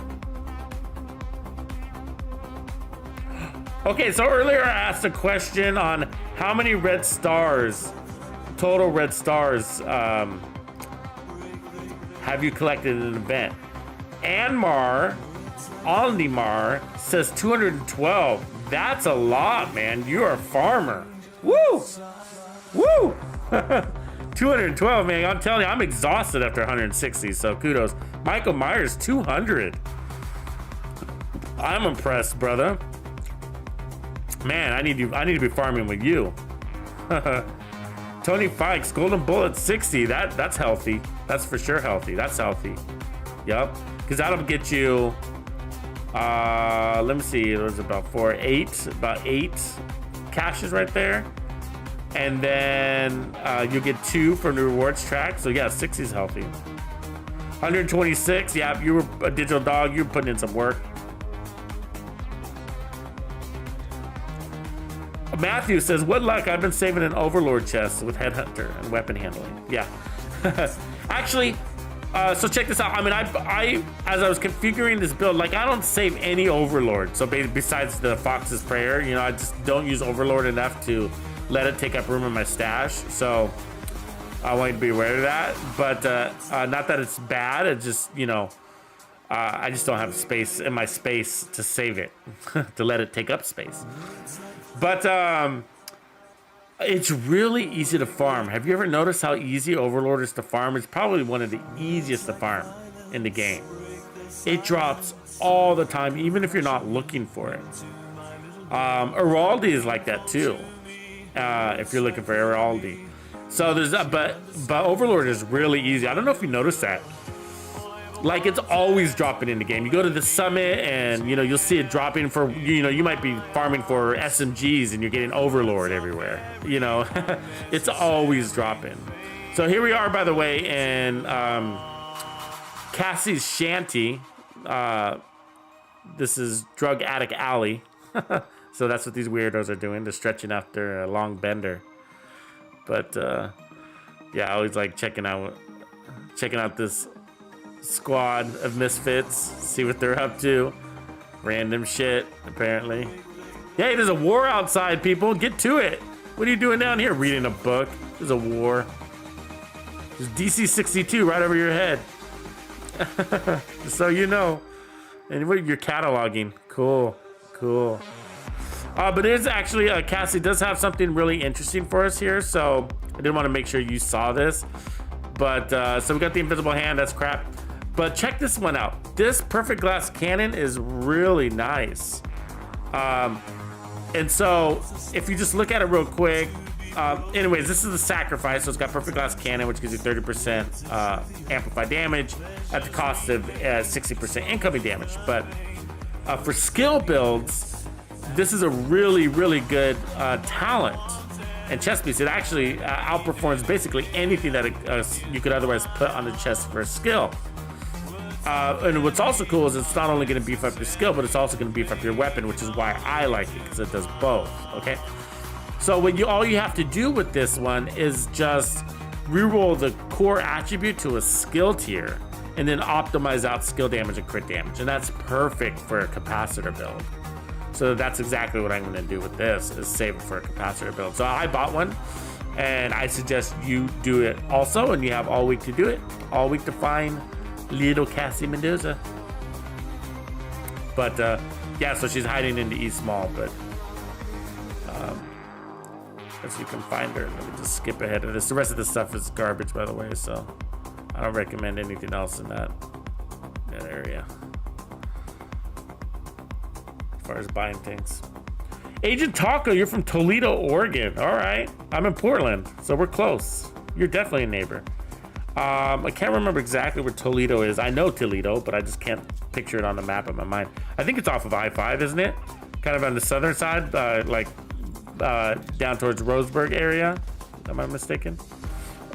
Okay, so earlier I asked a question on how many red stars, total red stars, have you collected in an event? Anmar, Ondimar says 212. That's a lot, man. You're a farmer. Woo! Woo! 212, man. I'm telling you, I'm exhausted after 160, so kudos. Michael Myers, 200. I'm impressed, brother. Man, I need to be farming with you. Tony Fikes, Golden Bullet 60. That's healthy. That's for sure healthy. That's healthy. Yep. Because that'll get you. Let me see. It was about eight caches right there, and then you'll get 2 from the rewards track. So yeah, 60 is healthy. 126. Yeah, you were a digital dog. You were putting in some work. Matthew says, "What luck? I've been saving an Overlord chest with Headhunter and weapon handling." Yeah, actually. So check this out. I mean, I as I was configuring this build, like I don't save any Overlord. So besides the Fox's Prayer, you know, I just don't use Overlord enough to let it take up room in my stash. So I want you to be aware of that. But not that it's bad. It's just, you know, I just don't have space in my space to save it, to let it take up space. But it's really easy to farm. Have you ever noticed how easy Overlord is to farm? It's probably one of the easiest to farm in the game. It drops all the time, even if you're not looking for it. Araldi is like that too, if you're looking for Araldi. So there's that, but Overlord is really easy. I don't know if you noticed that. Like, it's always dropping in the game. You go to the summit and, you know, you'll see it dropping for, you know, you might be farming for SMGs and you're getting Overlord everywhere. You know, it's always dropping. So here we are, by the way, in Cassie's Shanty. This is Drug Addict Alley. So that's what these weirdos are doing. They're stretching after a long bender. But, yeah, I always like checking out this squad of misfits, see what they're up to. Random shit, apparently. Hey, there's a war outside, people. Get to it. What are you doing down here? Reading a book. There's a war. There's DC 62 right over your head. Just so you know. And what you're cataloging. Cool. But there's actually, Cassie does have something really interesting for us here, so I did want to make sure you saw this. But, so we got the invisible hand, that's crap. But check this one out. This perfect glass cannon is really nice. And so if you just look at it real quick, anyways, this is the sacrifice. So it's got perfect glass cannon, which gives you 30% amplified damage at the cost of 60% incoming damage. But for skill builds, this is a really, really good talent and chest piece. It actually outperforms basically anything that you could otherwise put on the chest for a skill. And what's also cool is it's not only going to beef up your skill, but it's also going to beef up your weapon, which is why I like it, because it does both. Okay, so all you have to do with this one is just reroll the core attribute to a skill tier, and then optimize out skill damage and crit damage, and that's perfect for a capacitor build. So that's exactly what I'm going to do with this, is save it for a capacitor build. So I bought one, and I suggest you do it also, and you have all week to do it, all week to find little Cassie Mendoza. But yeah, so she's hiding in the East Mall, but if you can find her, let me just skip ahead of this. The rest of this stuff is garbage, by the way, so I don't recommend anything else in that area as far as buying things. Agent Taco, you're from Toledo, Oregon. All right, I'm in Portland, so we're close. You're definitely a neighbor. I can't remember exactly where Toledo is. I know Toledo, but I just can't picture it on the map in my mind. I think it's off of I-5, isn't it? Kind of on the southern side, down towards Roseburg area. Am I mistaken?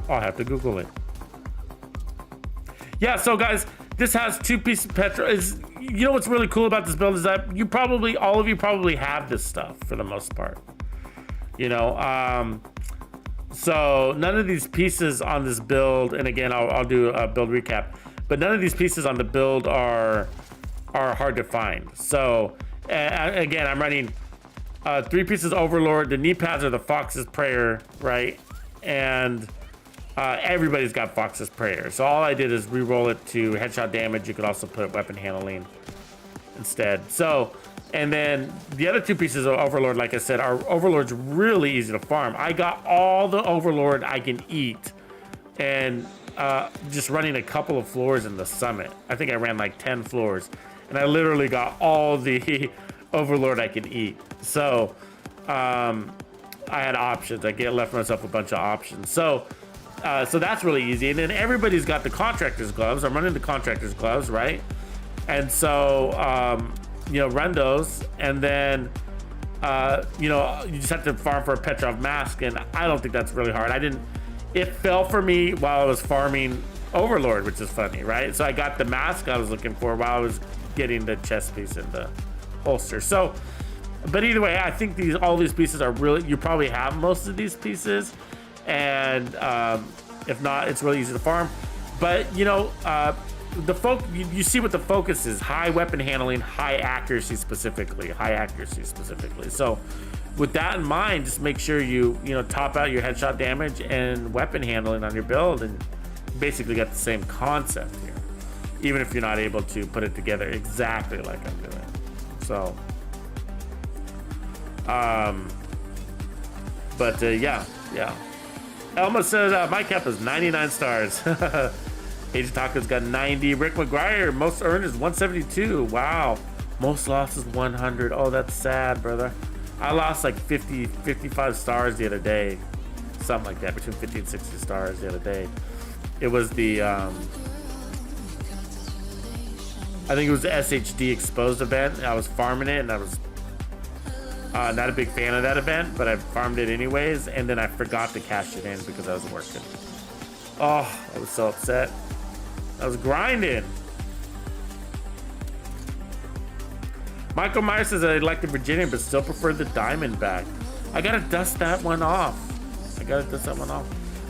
I'll have to Google it. Yeah, so guys, this has 2 pieces of petrol. You know what's really cool about this build is that all of you probably have this stuff for the most part. You know, So none of these pieces on this build, and again, I'll do a build recap, but none of these pieces on the build are hard to find. So again, I'm running 3 pieces Overlord. The knee pads are the Fox's Prayer, right? And everybody's got Fox's Prayer. So all I did is re-roll it to headshot damage. You could also put weapon handling instead. So, and then the other 2 pieces of Overlord, like I said, are Overlord's really easy to farm. I got all the Overlord I can eat, and just running a couple of floors in the summit. I think I ran like 10 floors, and I literally got all the Overlord I can eat. So I had options. I left myself a bunch of options. So that's really easy. And then everybody's got the Contractor's Gloves. I'm running the Contractor's Gloves, right? And so, you know, run those. And then, you know, you just have to farm for a Petrov Mask. And I don't think that's really hard. It fell for me while I was farming Overlord, which is funny, right? So I got the mask I was looking for while I was getting the chest piece and the holster. So, but either way, I think all these pieces are really, you probably have most of these pieces. And if not, it's really easy to farm. But you know, you see what the focus is: high weapon handling, high accuracy specifically. So with that in mind, just make sure you know, top out your headshot damage and weapon handling on your build, and basically got the same concept here, even if you're not able to put it together exactly like I'm doing. So but yeah. Elma says my cap is 99 stars. Agent Taco's got 90. Rick McGuire, most earned is 172. Wow. Most lost is 100. Oh, that's sad, brother. I lost like 55 stars the other day. Something like that, between 50 and 60 stars the other day. It was the, I think it was the SHD Exposed event. I was farming it, and I was not a big fan of that event, but I farmed it anyways, and then I forgot to cash it in because I was working. Oh, I was so upset. I was grinding. Michael Myers says I like the Virginia, but still prefer the Diamondback. I gotta dust that one off.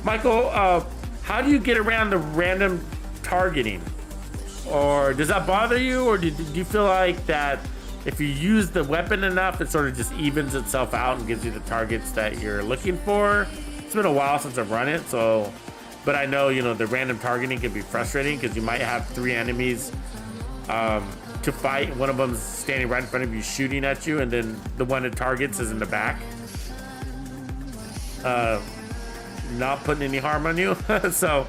Michael, how do you get around the random targeting? Or does that bother you? Or do you feel like that if you use the weapon enough, it sort of just evens itself out and gives you the targets that you're looking for? It's been a while since I've run it, so, but I know, you know, the random targeting can be frustrating because you might have 3 enemies to fight. One of them's standing right in front of you shooting at you, and then the one it targets is in the back, not putting any harm on you. So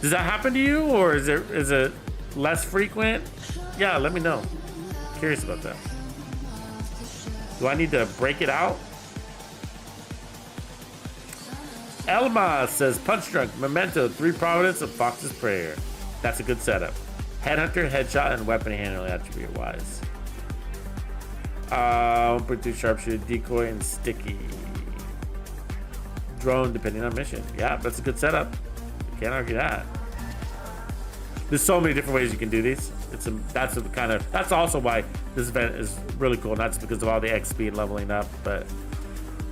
does that happen to you, or is it less frequent? Yeah, let me know. Curious about that. Do I need to break it out? Elma says Punch Drunk, Memento, 3 Providence, and Fox's Prayer. That's a good setup. Headhunter, headshot, and weapon handling attribute wise. 1.2 sharpshooter, decoy, and sticky. Drone, depending on mission. Yeah, that's a good setup. Can't argue that. There's so many different ways you can do these. That's also why this event is really cool. Not just because of all the XP and leveling up, but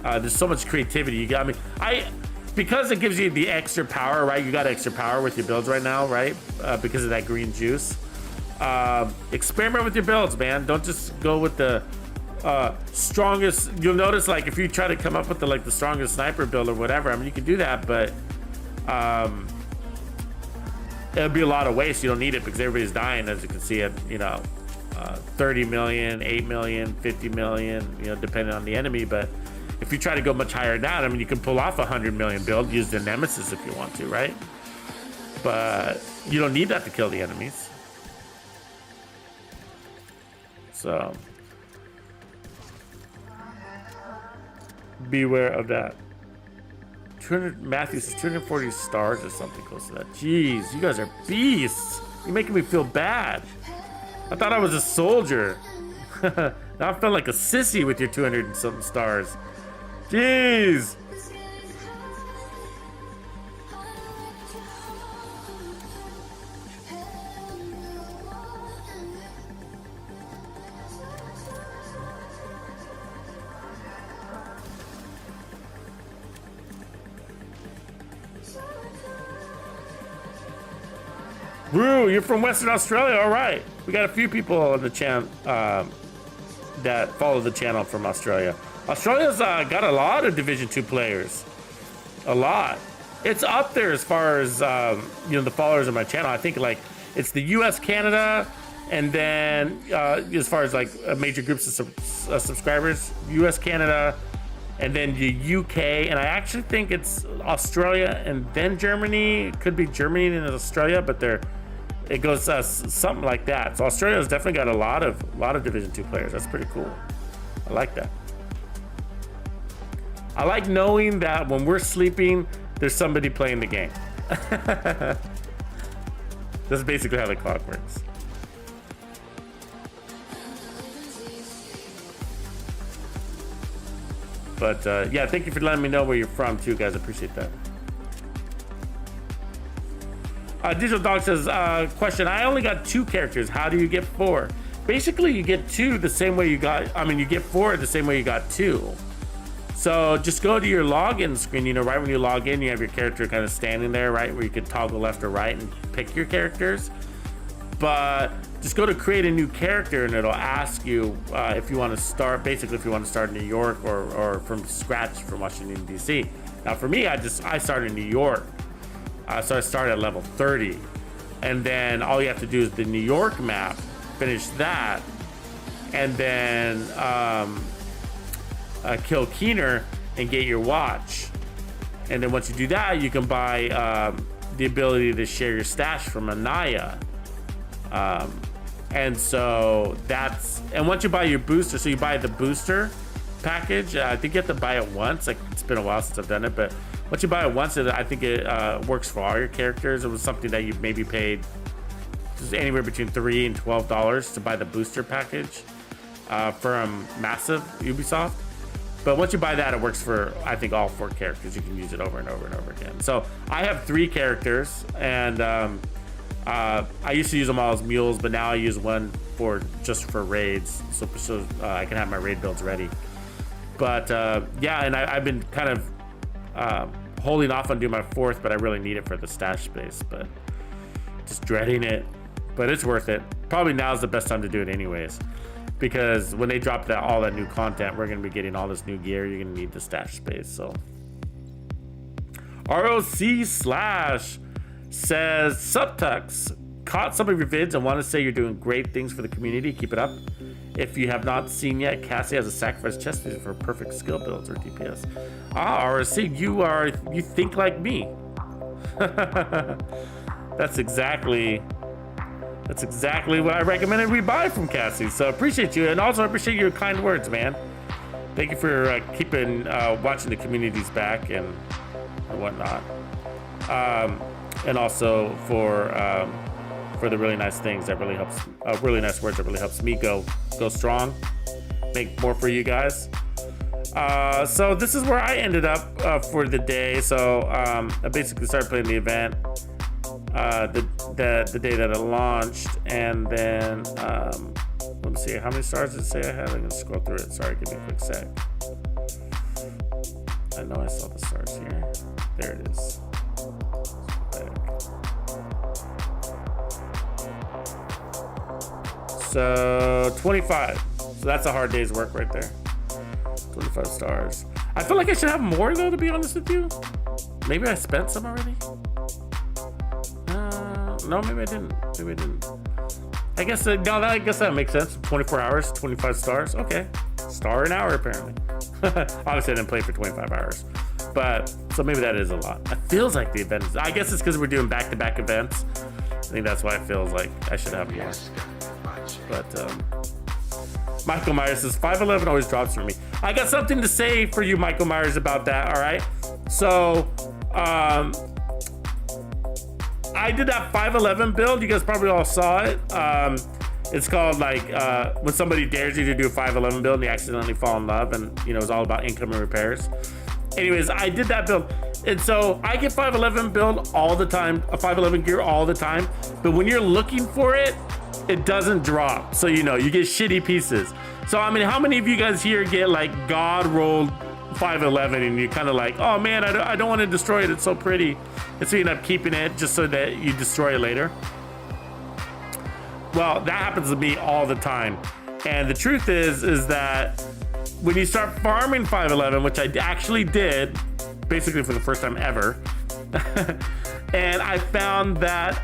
there's so much creativity. Because it gives you the extra power, right? You got extra power with your builds right now, right? Because of that green juice. Experiment with your builds, man. Don't just go with the strongest. You'll notice, like, if you try to come up with the strongest sniper build or whatever, I mean, you can do that, but it'll be a lot of waste. You don't need it because everybody's dying, as you can see at, you know, 30 million, 8 million, 50 million, you know, depending on the enemy. But if you try to go much higher down, I mean, you can pull off a 100 million build, use the Nemesis if you want to, right? But you don't need that to kill the enemies. So beware of that. 200, Matthew says 240 stars or something close to that. Jeez, you guys are beasts. You're making me feel bad. I thought I was a soldier. Now I felt like a sissy with your 200 and something stars. Jeez. Brew, you're from Western Australia. All right. We got a few people on the channel that follow the channel from Australia. Australia's got a lot of Division 2 players. A lot. It's up there as far as, the followers of my channel. I think like it's the US, Canada, and then as far as like major groups of subscribers, US, Canada, and then the UK, and I actually think it's Australia and then Germany. It could be Germany and then Australia, but it goes something like that. So Australia's definitely got a lot of Division 2 players. That's pretty cool. I like that. I like knowing that when we're sleeping, there's somebody playing the game. That's basically how the clock works. But yeah, thank you for letting me know where you're from too, guys. I appreciate that. Digital Dog says, question, I only got 2 characters. How do you get 4? Basically, you get 2 the same way you get 4 the same way you got 2. So just go to your login screen, right when you log in, you have your character kind of standing there, right, where you can toggle left or right and pick your characters. But just go to create a new character and it'll ask you if you want to start, basically if you want to start in New York or from scratch from Washington, D.C. Now for me, I started in New York. So I started at level 30. And then all you have to do is the New York map, finish that, and then kill Keener and get your watch. And then once you do that, you can buy the ability to share your stash from Anaya. And so and once you buy your booster, so you buy the booster package, I think you have to buy it once. Like, it's been a while since I've done it, but once you buy it once, I think it works for all your characters. It was something that you maybe paid just anywhere between $3 and $12 to buy the booster package from Massive Ubisoft. But once you buy that, it works for, I think, all 4 characters. You can use it over and over and over again. So I have 3 characters, and I used to use them all as mules, but now I use one just for raids, so I can have my raid builds ready. But yeah, and I've been kind of holding off on doing my 4th, but I really need it for the stash space. But just dreading it, but it's worth it. Probably now's the best time to do it anyways, because when they drop all that new content, we're going to be getting all this new gear. You're going to need the stash space. So ROC Slash says, Subtux, caught some of your vids and want to say you're doing great things for the community. Keep it up. If you have not seen yet, Cassie has a sacrifice chest for perfect skill builds or DPS. ROC, you think like me. That's exactly what I recommended we buy from Cassie. So appreciate you, and also appreciate your kind words, man. Thank you for keeping watching the communities back and whatnot, and also for the really nice things that really helps, really nice words that really helps me go strong, make more for you guys. So this is where I ended up for the day. So I basically started playing the event the day that it launched, and then let me see, how many stars did it say I had? I'm gonna scroll through it. Sorry, give me a quick sec. I know I saw the stars here. There it is. So 25. So that's a hard day's work right there. 25 stars. I feel like I should have more though, to be honest with you. Maybe I spent some already. No, maybe I didn't. I guess that makes sense. 24 hours, 25 stars. Okay, star an hour apparently. Obviously I didn't play for 25 hours, but so maybe that is a lot. It feels like the event is, I guess it's because we're doing back-to-back events. I think that's why it feels like I should have more. But Michael Myers says 511 always drops for me. I got something to say for you, Michael Myers, about that. All right, so I did that 511 build. You guys probably all saw it. It's called like when somebody dares you to do a 511 build and you accidentally fall in love, and it's all about income and repairs. Anyways, I did that build, and so I get 511 build all the time, a 511 gear all the time. But when you're looking for it, it doesn't drop. So you get shitty pieces. So I mean, how many of you guys here get like God rolled 511 and you're kind of like, oh man, I don't want to destroy it, it's so pretty, and so you end up keeping it just so that you destroy it later? Well, that happens to me all the time. And the truth is that when you start farming 511, which I actually did, basically for the first time ever, and I found that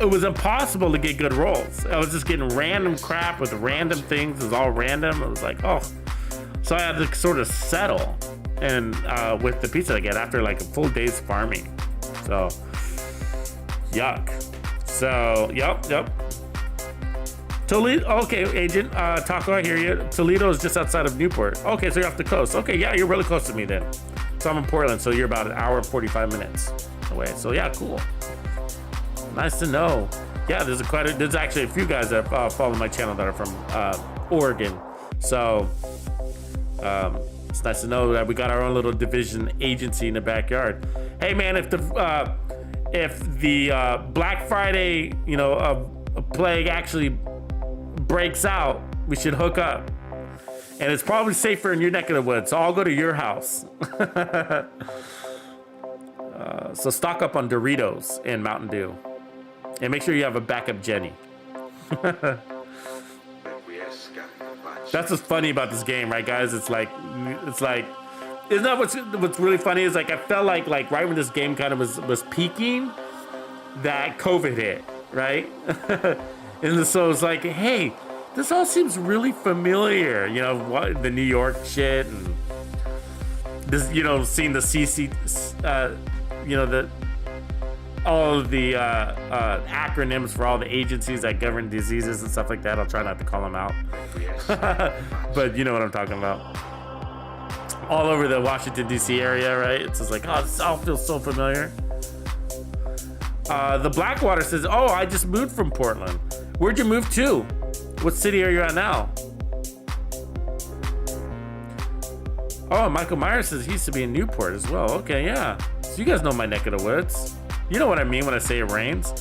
it was impossible to get good rolls. I was just getting random crap with random things. It was all random. It was like, oh. So I had to sort of settle and with the pizza I get after like a full day's farming. So, yuck. So, yep. Toledo, okay, Agent Taco, I hear you. Toledo is just outside of Newport. Okay, so you're off the coast. Okay, yeah, you're really close to me then. So I'm in Portland, so you're about an hour and 45 minutes away. So yeah, cool. Nice to know. Yeah, there's actually a few guys that follow my channel that are from Oregon. So it's nice to know that we got our own little division agency in the backyard. Hey man, if the Black Friday, plague actually breaks out, we should hook up. And it's probably safer in your neck of the woods, so I'll go to your house. So stock up on Doritos and Mountain Dew. And make sure you have a backup Jenny. That's what's funny about this game, right, guys? It's like, isn't that what's really funny is like I felt like right when this game kind of was peaking, that COVID hit, right? And so it's like, hey, this all seems really familiar, what the New York shit and this, seeing the CC, all of the acronyms for all the agencies that govern diseases and stuff like that. I'll try not to call them out, but you know what I'm talking about. All over the Washington D.C. area, right? It's just like, oh, this all feels so familiar. The Blackwater says, oh, I just moved from Portland. Where'd you move to? What city are you at now? Oh, Michael Myers says he used to be in Newport as well. Okay, yeah. So you guys know my neck of the woods. You know what I mean when I say it rains.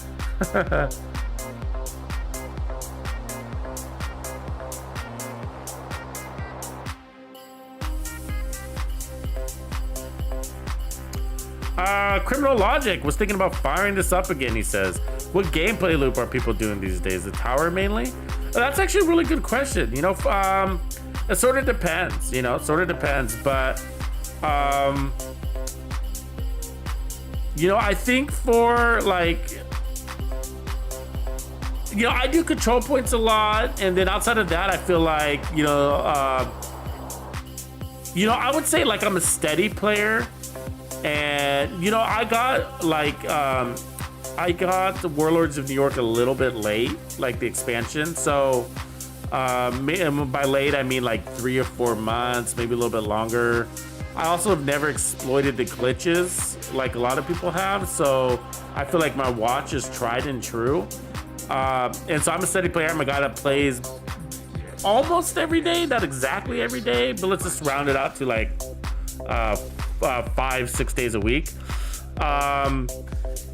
Criminal Logic was thinking about firing this up again, he says. What gameplay loop are people doing these days? The tower mainly? That's actually a really good question. It sort of depends, but I think for like, I do control points a lot, and then outside of that, I feel like, I would say like I'm a steady player, and I got the Warlords of New York a little bit late, like the expansion. So by late, I mean like 3 or 4 months, maybe a little bit longer. I also have never exploited the glitches like a lot of people have. So I feel like my watch is tried and true. And so I'm a steady player. I'm a guy that plays almost every day, not exactly every day, but let's just round it out to like 5-6 days a week.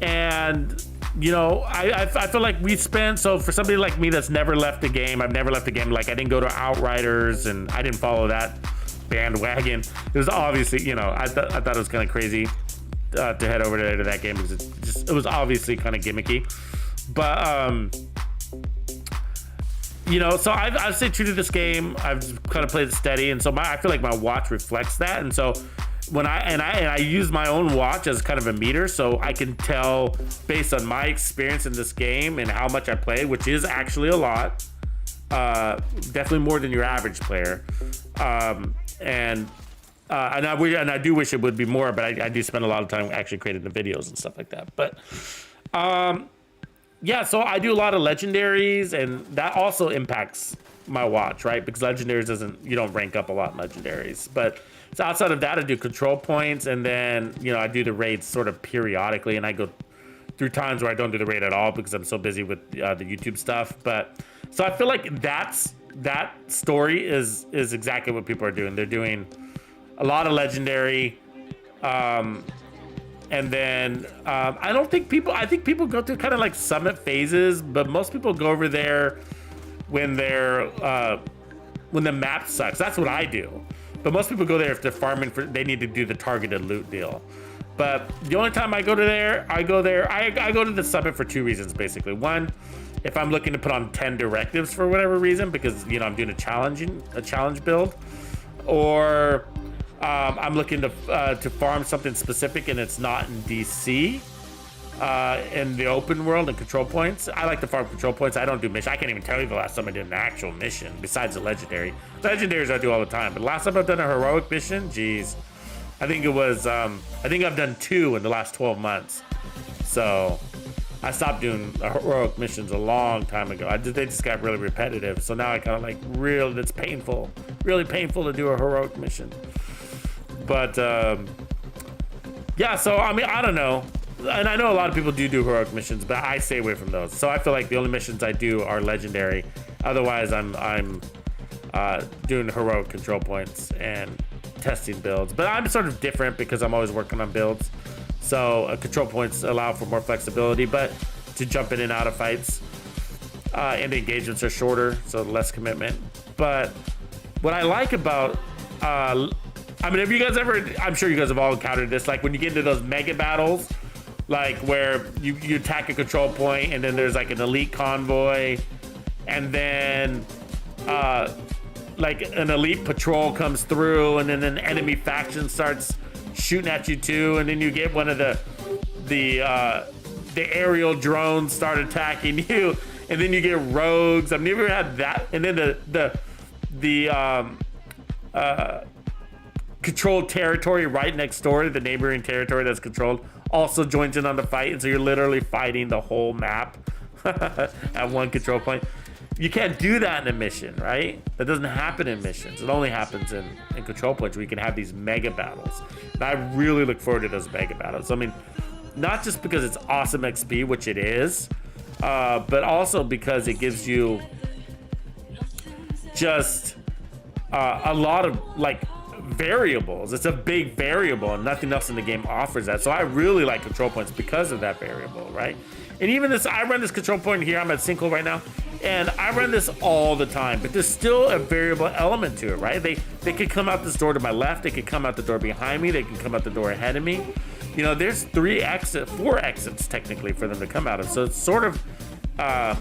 And I feel like we spend, so for somebody like me that's never left the game, I've never left the game, like I didn't go to Outriders and I didn't follow that bandwagon. It was obviously, I thought it was kind of crazy to head over to that game because it was obviously kind of gimmicky. But so I've stayed true to this game. I've kind of played it steady, and so I feel like my watch reflects that. And so when I use my own watch as kind of a meter, so I can tell based on my experience in this game and how much I play, which is actually a lot, definitely more than your average player. And I do wish it would be more, but I do spend a lot of time actually creating the videos and stuff like that. But yeah, so I do a lot of legendaries, and that also impacts my watch, right? Because legendaries you don't rank up a lot in legendaries. But so outside of that, I do control points, and then I do the raids sort of periodically, and I go through times where I don't do the raid at all because I'm so busy with the YouTube stuff. But so I feel like that story is exactly what people are doing. They're doing a lot of legendary, and then I think people go through kind of like summit phases, but most people go over there when the map sucks. That's what I do. But most people go there if they're farming they need to do the targeted loot deal. But the only time I go to the summit for 2 reasons, basically. One, if I'm looking to put on 10 directives for whatever reason, because you know I'm doing a challenge build, or I'm looking to farm something specific and it's not in DC. In the open world and control points, I like to farm control points. I don't do mission. I can't even tell you the last time I did an actual mission besides the legendary. Legendaries I do all the time, but last time I've done a heroic mission, geez, I think it was I think I've done 2 in the last 12 months. So I stopped doing heroic missions a long time ago. They just got really repetitive. So now I kind of like it's painful, really painful to do a heroic mission. But yeah, so I mean, I don't know. And I know a lot of people do heroic missions, but I stay away from those. So I feel like the only missions I do are legendary. Otherwise, I'm doing heroic control points and testing builds. But I'm sort of different because I'm always working on builds. So control points allow for more flexibility, but to jump in and out of fights. And the engagements are shorter, so less commitment. But what I like about I mean, have you guys ever, I'm sure you guys have all encountered this, like when you get into those mega battles, like where you attack a control point and then there's like an elite convoy, and then like an elite patrol comes through, and then an enemy faction starts shooting at you too, and then you get one of the aerial drones start attacking you, and then you get rogues. I've never had that, and then the controlled territory right next door to the neighboring territory that's controlled also joins in on the fight, and so you're literally fighting the whole map at one control point. You can't do that in a mission, right? That doesn't happen in missions. It only happens in control points where you can have these mega battles. And I really look forward to those mega battles. I mean, not just because it's awesome XP, which it is, but also because it gives you just a lot of like variables. It's a big variable, and nothing else in the game offers that. So I really like control points because of that variable, right? And even this, I run this control point here. I'm at Sinkhole right now, and I run this all the time, but there's still a variable element to it, right? They could come out this door to my left, they could come out the door behind me, they can come out the door ahead of me. You know, there's 4 exits technically for them to come out of. So it's sort of a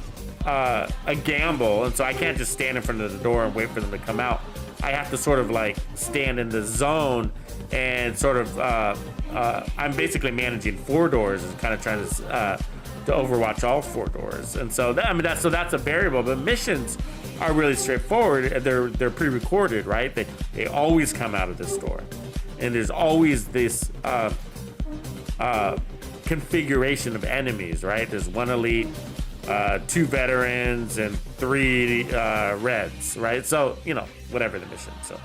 gamble, and so I can't just stand in front of the door and wait for them to come out. I have to sort of like stand in the zone and sort of I'm basically managing 4 doors and kind of trying to overwatch all 4 doors. And so that, I mean, that's a variable. But missions are really straightforward. They're pre-recorded, right? They always come out of this door, and there's always this configuration of enemies, right? There's 1 elite, 2 veterans, and 3 reds, right? So, you know, whatever the mission. So,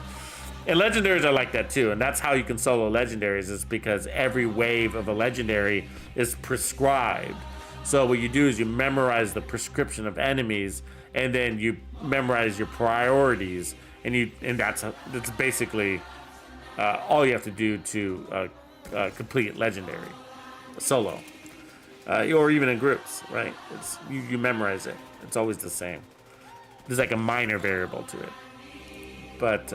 and legendaries are like that too, and that's how you can solo legendaries, is because every wave of a legendary is prescribed. So what you do is you memorize the prescription of enemies, and then you memorize your priorities, and that's basically all you have to do to complete legendary solo. Or even in groups, right? You memorize it. It's always the same. There's like a minor variable to it. But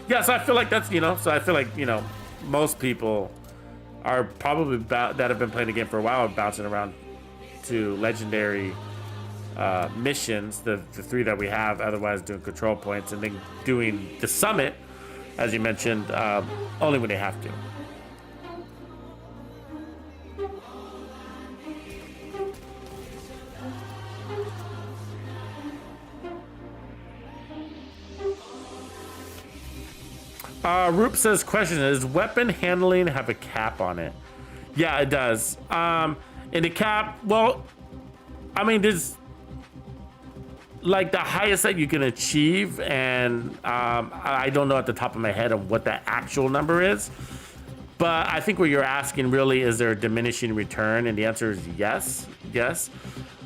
yeah, so I feel like that's, you know, most people are probably that have been playing the game for a while are bouncing around to legendary missions, the 3 that we have, otherwise doing control points, and then doing the summit, as you mentioned, only when they have to. Roop says, question, does weapon handling have a cap on it? Yeah, it does. And the cap, well, I mean, there's like the highest that you can achieve, and I don't know at the top of my head of what the actual number is, but I think what you're asking really, is there a diminishing return? And the answer is yes.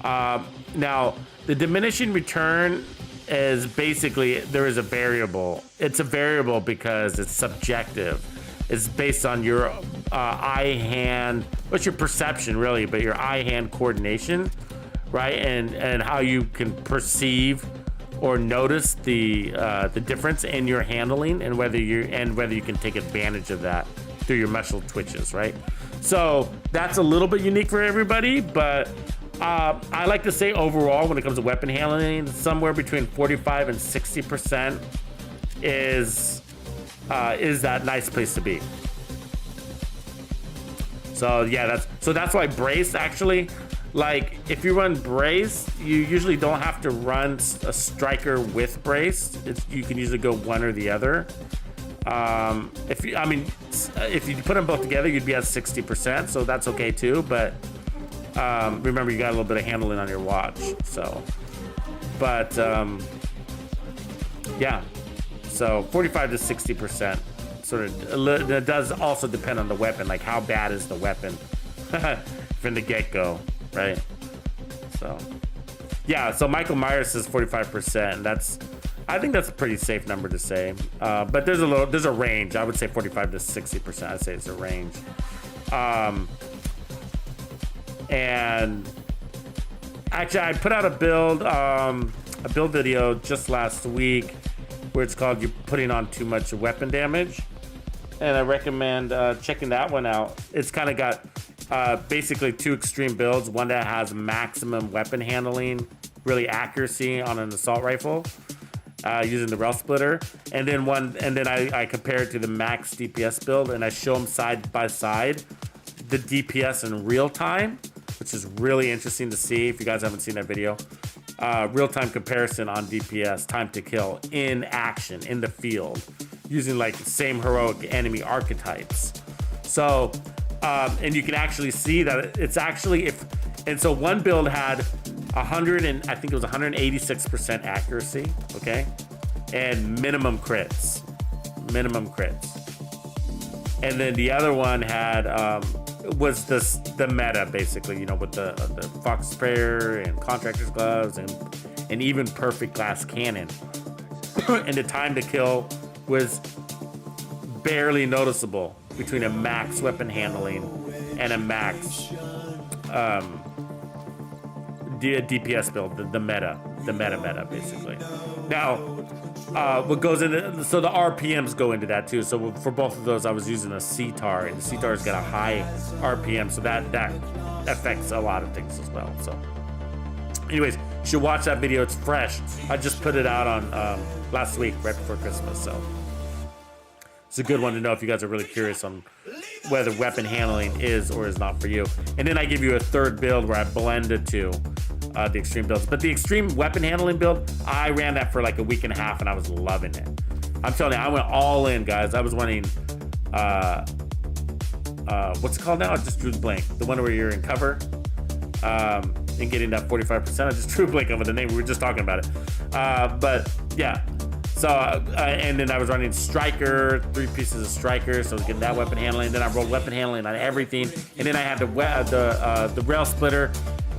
Now, the diminishing return is basically, there is a variable. It's a variable because it's subjective. It's based on your eye-hand, what's your perception really, but your eye-hand coordination, right? And how you can perceive or notice the difference in your handling, and whether you can take advantage of that through your muscle twitches, right? So that's a little bit unique for everybody, but I like to say overall, when it comes to weapon handling, somewhere between 45 and 60% is that nice place to be. So yeah, that's why brace actually, like if you run brace, you usually don't have to run a striker with brace. You can usually go one or the other. If you put them both together, you'd be at 60%, so that's okay too. But remember, you got a little bit of handling on your watch. So, but yeah, so 45 to 60%. Sort of, it does also depend on the weapon, like how bad is the weapon from the get-go, right? So yeah, so Michael Myers says 45%. I think that's a pretty safe number to say, but there's a range. I would say 45 to 60%. I'd say it's a range. And actually, I put out a build video just last week where it's called "You Putting on Too Much Weapon Damage," and I recommend checking that one out. It's kind of got basically two extreme builds: one that has maximum weapon handling, really accuracy on an assault rifle, using the rail splitter, and then I compare it to the max DPS build, and I show them side by side the DPS in real time, which is really interesting to see if you guys haven't seen that video. Real-time comparison on DPS, time to kill, in action, in the field, using like the same heroic enemy archetypes. So, and you can actually see that it's actually, so one build had 186% accuracy, okay? And minimum crits. And then the other one had, was the meta basically, with the fox sprayer and contractor's gloves and even perfect glass cannon. And the time to kill was barely noticeable between a max weapon handling and a max DPS build, the meta basically. Now, what goes into, so the RPMs go into that too. So for both of those, I was using a CTAR, and the CTAR's got a high RPM, so that affects a lot of things as well. So, anyways, you should watch that video. It's fresh. I just put it out on last week, right before Christmas. So it's a good one to know if you guys are really curious on whether weapon handling is or is not for you. And then I give you a third build where I blend the two. The extreme builds, but the extreme weapon handling build, I ran that for like a week and a half, and I was loving it. I'm telling you, I went all in, guys. I was running, what's it called now? I just drew the blank. The one where you're in cover, and getting that 45%. I just drew a blank over the name. We were just talking about it, but yeah. So, and then I was running striker, 3 pieces of striker, so I was getting that weapon handling. Then I rolled weapon handling on everything, and then I had the rail splitter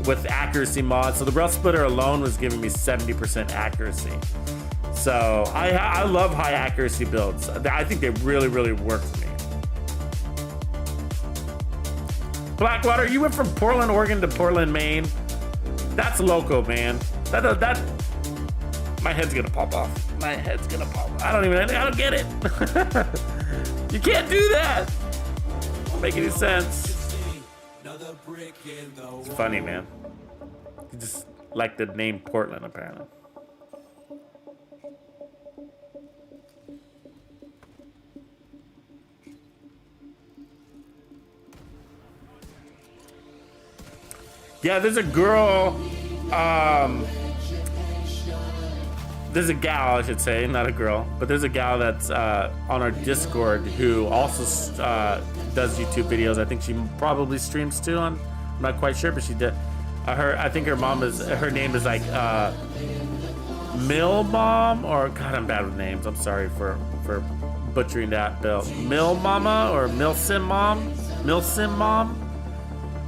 with accuracy mod. So the rail splitter alone was giving me 70% accuracy. So I love high accuracy builds. I think they really, really work for me. Blackwater, you went from Portland, Oregon to Portland, Maine. That's loco, man. That my head's gonna pop off. My head's gonna pop off. I don't get it. You can't do that. Don't make any sense. It's funny, man. You just like the name Portland, apparently. Yeah, there's a girl, there's a gal, I should say, not a girl, but there's a gal that's on our Discord who also does YouTube videos. I think she probably streams too. I'm not quite sure, but she did. I think her name is like Mill Mom, or God, I'm bad with names. I'm sorry for butchering that, Bill. Mill Mama or Milsim Mom.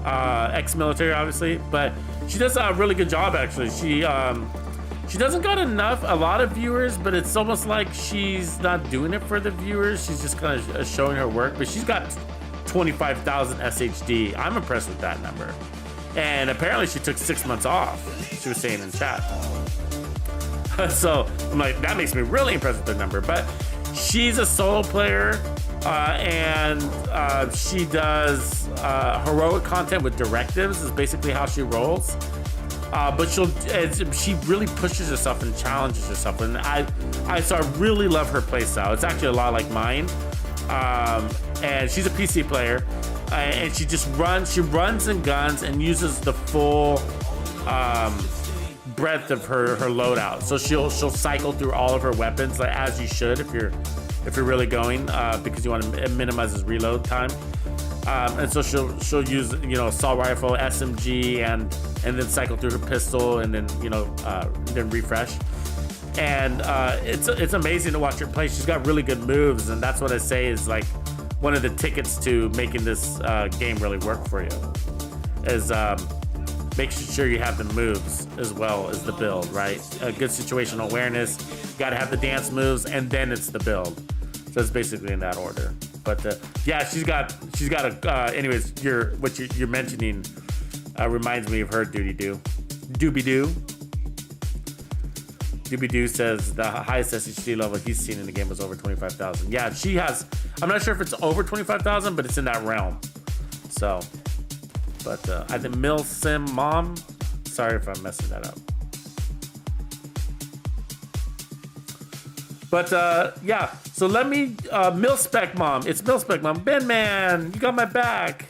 Ex-military, obviously, but she does a really good job, actually. She doesn't got a lot of viewers, but it's almost like she's not doing it for the viewers. She's just kind of showing her work, but she's got 25,000 SHD. I'm impressed with that number. And apparently she took 6 months off, she was saying in chat. So I'm like, that makes me really impressed with the number. But she's a solo player. and she does heroic content with directives. Is basically how she rolls. But she really pushes herself and challenges herself, and I really love her playstyle. It's actually a lot like mine, and she's a PC player, and she runs and guns and uses the full breadth of her loadout. So she'll cycle through all of her weapons, like as you should if you're really going, because you want to minimize his reload time. And so she'll use assault rifle, SMG, and then cycle through her pistol, and then then refresh. And it's amazing to watch her play. She's got really good moves, and that's what I say is like one of the tickets to making this game really work for you. Is make sure you have the moves as well as the build, right? A good situational awareness. Got to have the dance moves, and then it's the build. So it's basically in that order. But yeah, she's got a. Anyways, what you're mentioning reminds me of her Doobie-Doo. Doobie-Doo says the highest SHD level he's seen in the game was over 25,000. Yeah, she has. I'm not sure if it's over 25,000, but it's in that realm. So, but I think Milsim Mom. Sorry if I'm messing that up. But yeah, so let me Milspec Mom. It's Milspec Mom. Ben Man, you got my back.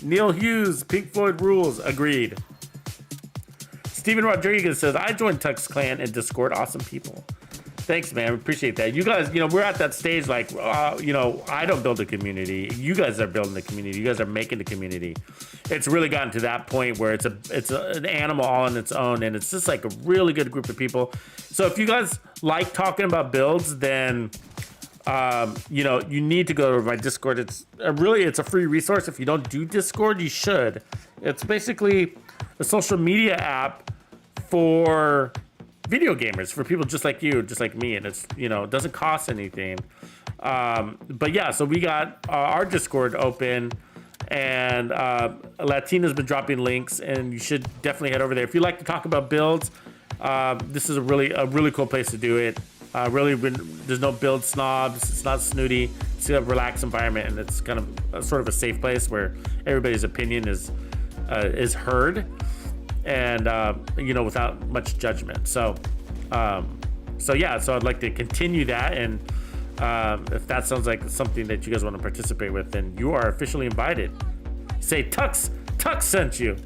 Neil Hughes, Pink Floyd rules. Agreed. Steven Rodriguez says, I joined Tux Clan and Discord. Awesome people. Thanks, man. We appreciate that. You guys, we're at that stage like, I don't build a community. You guys are building the community. You guys are making the community. It's really gotten to that point where it's an animal all on its own, and it's just like a really good group of people. So if you guys like talking about builds, then you need to go to my Discord. It's a free resource. If you don't do Discord, you should. It's basically a social media app for video gamers, for people just like you, just like me, and it's it doesn't cost anything. But yeah, so we got our Discord open, and Latina's been dropping links, and you should definitely head over there if you like to talk about builds. This is a really cool place to do it. There's no build snobs. It's not snooty. It's a relaxed environment, and it's kind of sort of a safe place where everybody's opinion is heard, and without much judgment. So yeah, so I'd like to continue that, and if that sounds like something that you guys want to participate with, then you are officially invited. Say Tux sent you.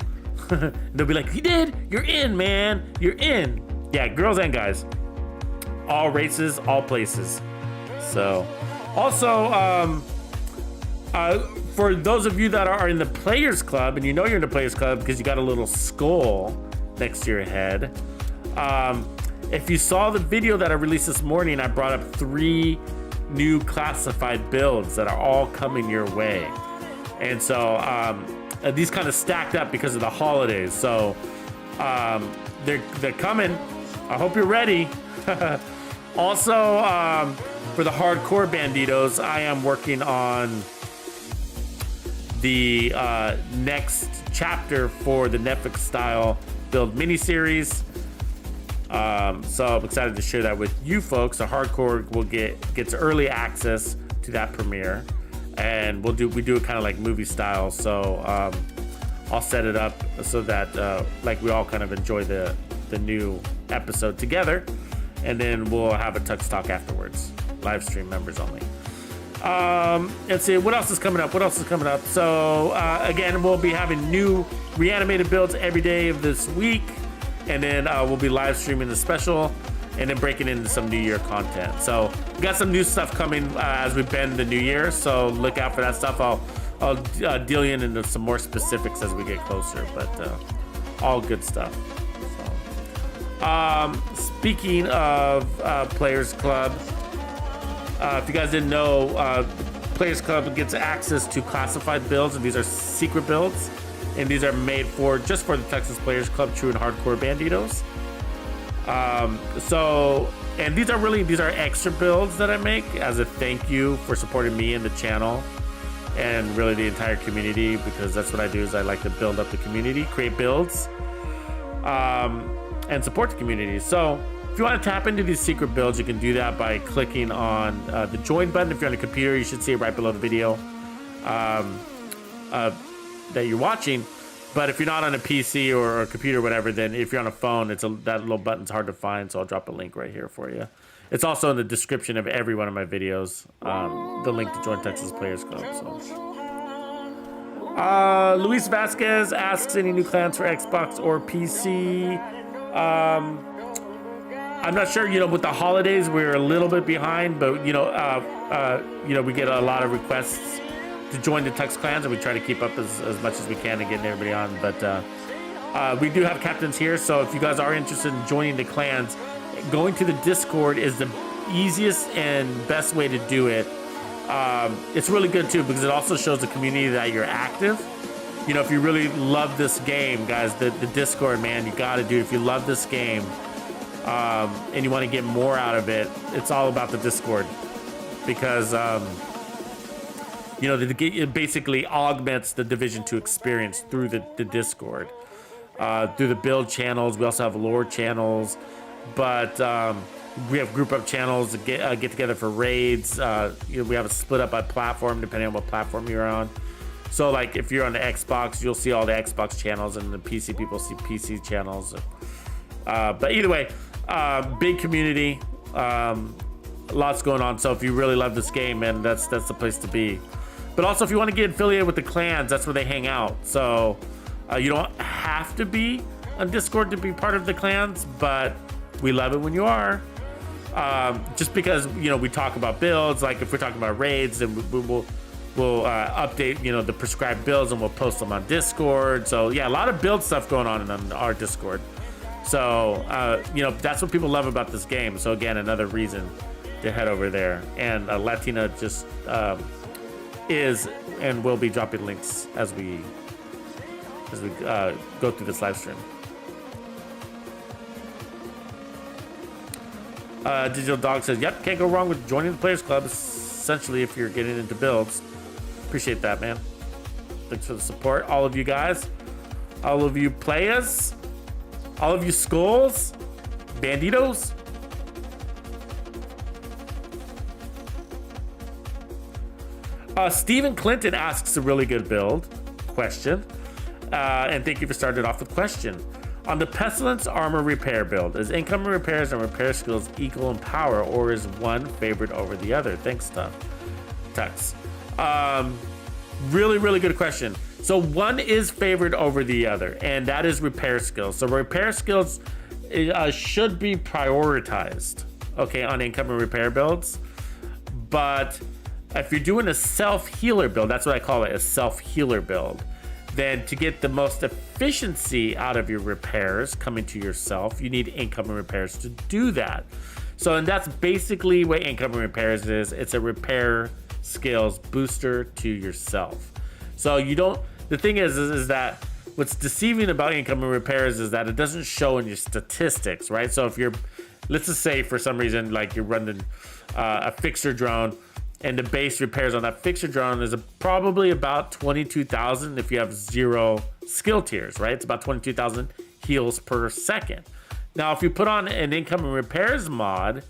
They'll be like, he did. You're in, man. You're in. Yeah, girls and guys, all races, all places. So, also, for those of you that are in the Players Club, and you're in the Players Club because you got a little skull next to your head. If you saw the video that I released this morning, I brought up 3 new classified builds that are all coming your way. And so these kind of stacked up because of the holidays. So they're coming. I hope you're ready. Also, for the hardcore banditos, I am working on the next chapter for the Netflix style build miniseries. So I'm excited to share that with you folks. The hardcore will gets early access to that premiere, and we do it kind of like movie style. So I'll set it up so that like we all kind of enjoy the new episode together, and then we'll have a Tux Talk afterwards. Live stream members only. Let's see what else is coming up. So again, we'll be having new reanimated builds every day of this week, and then we'll be live streaming the special, and then breaking into some New Year content. So we got some new stuff coming as we bend the New Year. So look out for that stuff. I'll deal you into some more specifics as we get closer, but all good stuff. So, speaking of Players Club. If you guys didn't know, Players Club gets access to classified builds, and these are secret builds, and these are made just for the Texas Players Club True and Hardcore Banditos. And these are extra builds that I make as a thank you for supporting me and the channel, and really the entire community, because that's what I do. Is I like to build up the community, create builds, and support the community. So If you want to tap into these secret builds, you can do that by clicking on the join button. If you're on a computer, you should see it right below the video that you're watching. But if you're not on a PC or a computer or whatever, then if you're on a phone, that little button's hard to find, so I'll drop a link right here for you. It's also in the description of every one of my videos, the link to join Texas Players Club. So. Luis Vasquez asks, any new clans for Xbox or PC? I'm not sure, with the holidays, we're a little bit behind, but, we get a lot of requests to join the Tux clans, and we try to keep up as much as we can and getting everybody on. But we do have captains here, so if you guys are interested in joining the clans, going to the Discord is the easiest and best way to do it. It's really good too, because it also shows the community that you're active. If you really love this game, guys, the Discord, man, you gotta do it. If you love this game and you want to get more out of it, it's all about the Discord, because it basically augments the Division 2 experience through the Discord, through the build channels. We also have lore channels, but we have group up channels to get together for raids. We have it split up by platform depending on what platform you're on. So like if you're on the Xbox, you'll see all the Xbox channels, and the PC people see PC channels. But either way, big community, lots going on. So if you really love this game, man, that's the place to be. But also, if you want to get affiliated with the clans, that's where they hang out. So you don't have to be on Discord to be part of the clans, but we love it when you are. Just because, we talk about builds, like if we're talking about raids, then we'll update, the prescribed builds, and we'll post them on Discord. So yeah, a lot of build stuff going on our Discord. So, that's what people love about this game. So again, another reason to head over there. And Latina just is and will be dropping links as we go through this live stream. Digital Dog says, yep, can't go wrong with joining the Players Club, essentially, if you're getting into builds. Appreciate that, man. Thanks for the support, all of you guys, all of you players, all of you skulls, banditos. Stephen Clinton asks a really good build question, and thank you for starting off with question. On the Pestilence Armor Repair build, is incoming repairs and repair skills equal in power, or is one favored over the other? Thanks, Tux. Really, really good question. So one is favored over the other, and that is repair skills. So repair skills should be prioritized, okay, on incoming repair builds. But if you're doing a self-healer build, that's what I call it, a self-healer build, then to get the most efficiency out of your repairs coming to yourself, you need incoming repairs to do that. So, and that's basically what incoming repairs is. It's a repair skills booster to yourself. So the thing is that what's deceiving about incoming repairs is that it doesn't show in your statistics, right? So if let's just say for some reason, like you're running a fixer drone, and the base repairs on that fixer drone is probably about 22,000 if you have 0 skill tiers, right? It's about 22,000 heals per second. Now, if you put on an incoming repairs mod,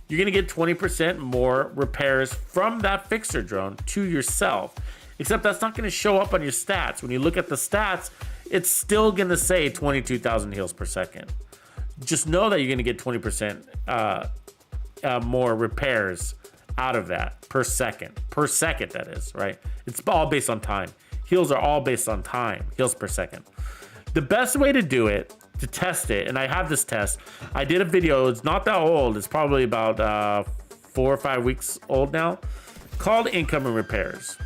you're gonna get 20% more repairs from that fixer drone to yourself. Except that's not gonna show up on your stats. When you look at the stats, it's still gonna say 22,000 heals per second. Just know that you're gonna get 20% more repairs out of that per second, that is, right? It's all based on time. Heals are all based on time, heals per second. The best way to do it, to test it, and I have this test, I did a video, it's not that old, it's probably about 4 or 5 weeks old now, called Incoming Repairs.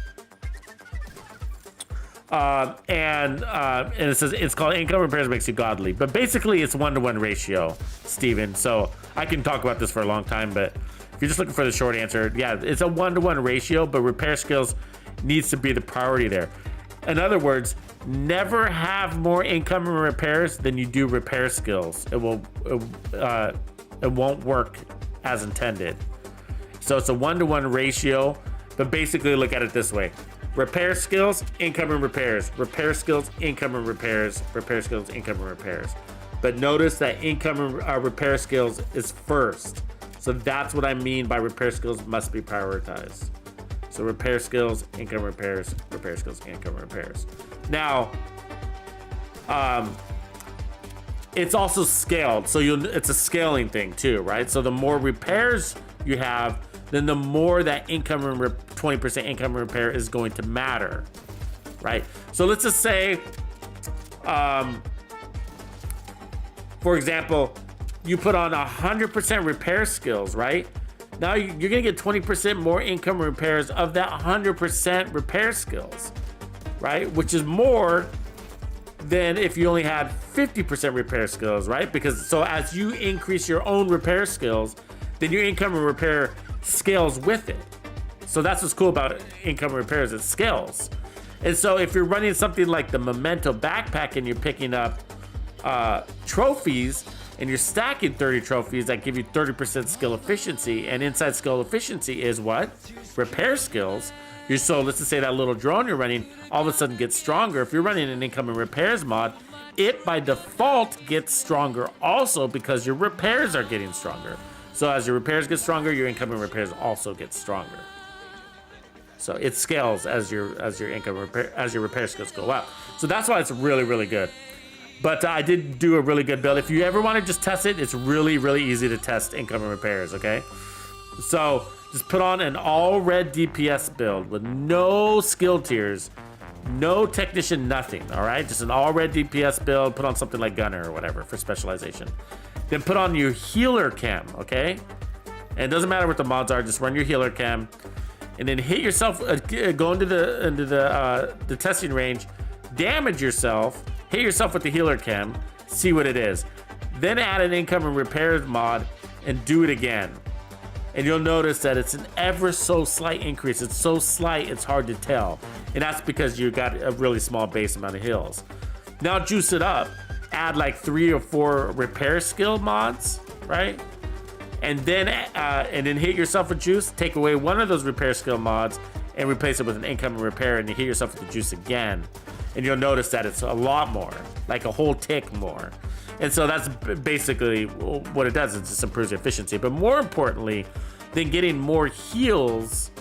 And it says it's called Income Repairs Makes You Godly, but basically it's 1-to-1 ratio, Steven. So I can talk about this for a long time, but if you're just looking for the short answer, yeah, it's a 1-to-1 ratio, but repair skills needs to be the priority there. In other words, never have more incoming repairs than you do repair skills. It won't work as intended. So it's a 1-to-1 ratio, but basically look at it this way. Repair skills, incoming repairs. Repair skills, incoming repairs. Repair skills, incoming repairs. But notice that income repair skills is first. So that's what I mean by repair skills must be prioritized. So repair skills, income repairs, repair skills, income repairs. Now, it's also scaled. So it's a scaling thing too, right? So the more repairs you have, then the more that 20% income repair is going to matter, right? So let's just say, for example, you put on 100% repair skills, right? Now you're gonna get 20% more income repairs of that 100% repair skills, right? Which is more than if you only had 50% repair skills, right? Because so as you increase your own repair skills, then your income and repair scales with it. So that's what's cool about income repairs, it scales. And so if you're running something like the Memento backpack and you're picking up trophies and you're stacking 30 trophies that give you 30% skill efficiency, and inside skill efficiency is what? Repair skills. So let's just say that little drone you're running all of a sudden gets stronger. If you're running an income and repairs mod, it by default gets stronger also because your repairs are getting stronger. So as your repairs get stronger, your income and repairs also get stronger. So it scales as your repair skills go up. So that's why it's really, really good. But I did do a really good build. If you ever want to just test it, it's really, really easy to test income and repairs, okay? So just put on an all red DPS build with no skill tiers, no technician, nothing, all right? Just an all red DPS build, put on something like gunner or whatever for specialization. Then put on your healer chem, okay? And it doesn't matter what the mods are, just run your healer chem. And then hit yourself, go into the testing range, damage yourself, hit yourself with the healer chem, see what it is. Then add an income and repairs mod and do it again. And you'll notice that it's an ever so slight increase. It's so slight, it's hard to tell. And that's because you got a really small base amount of heals. Now juice it up. Add like 3 or 4 repair skill mods, right? And then hit yourself with juice. Take away one of those repair skill mods and replace it with an income and repair, and you hit yourself with the juice again. And you'll notice that it's a lot more, like a whole tick more. And so that's basically what it does. It just improves your efficiency. But more importantly than getting more heals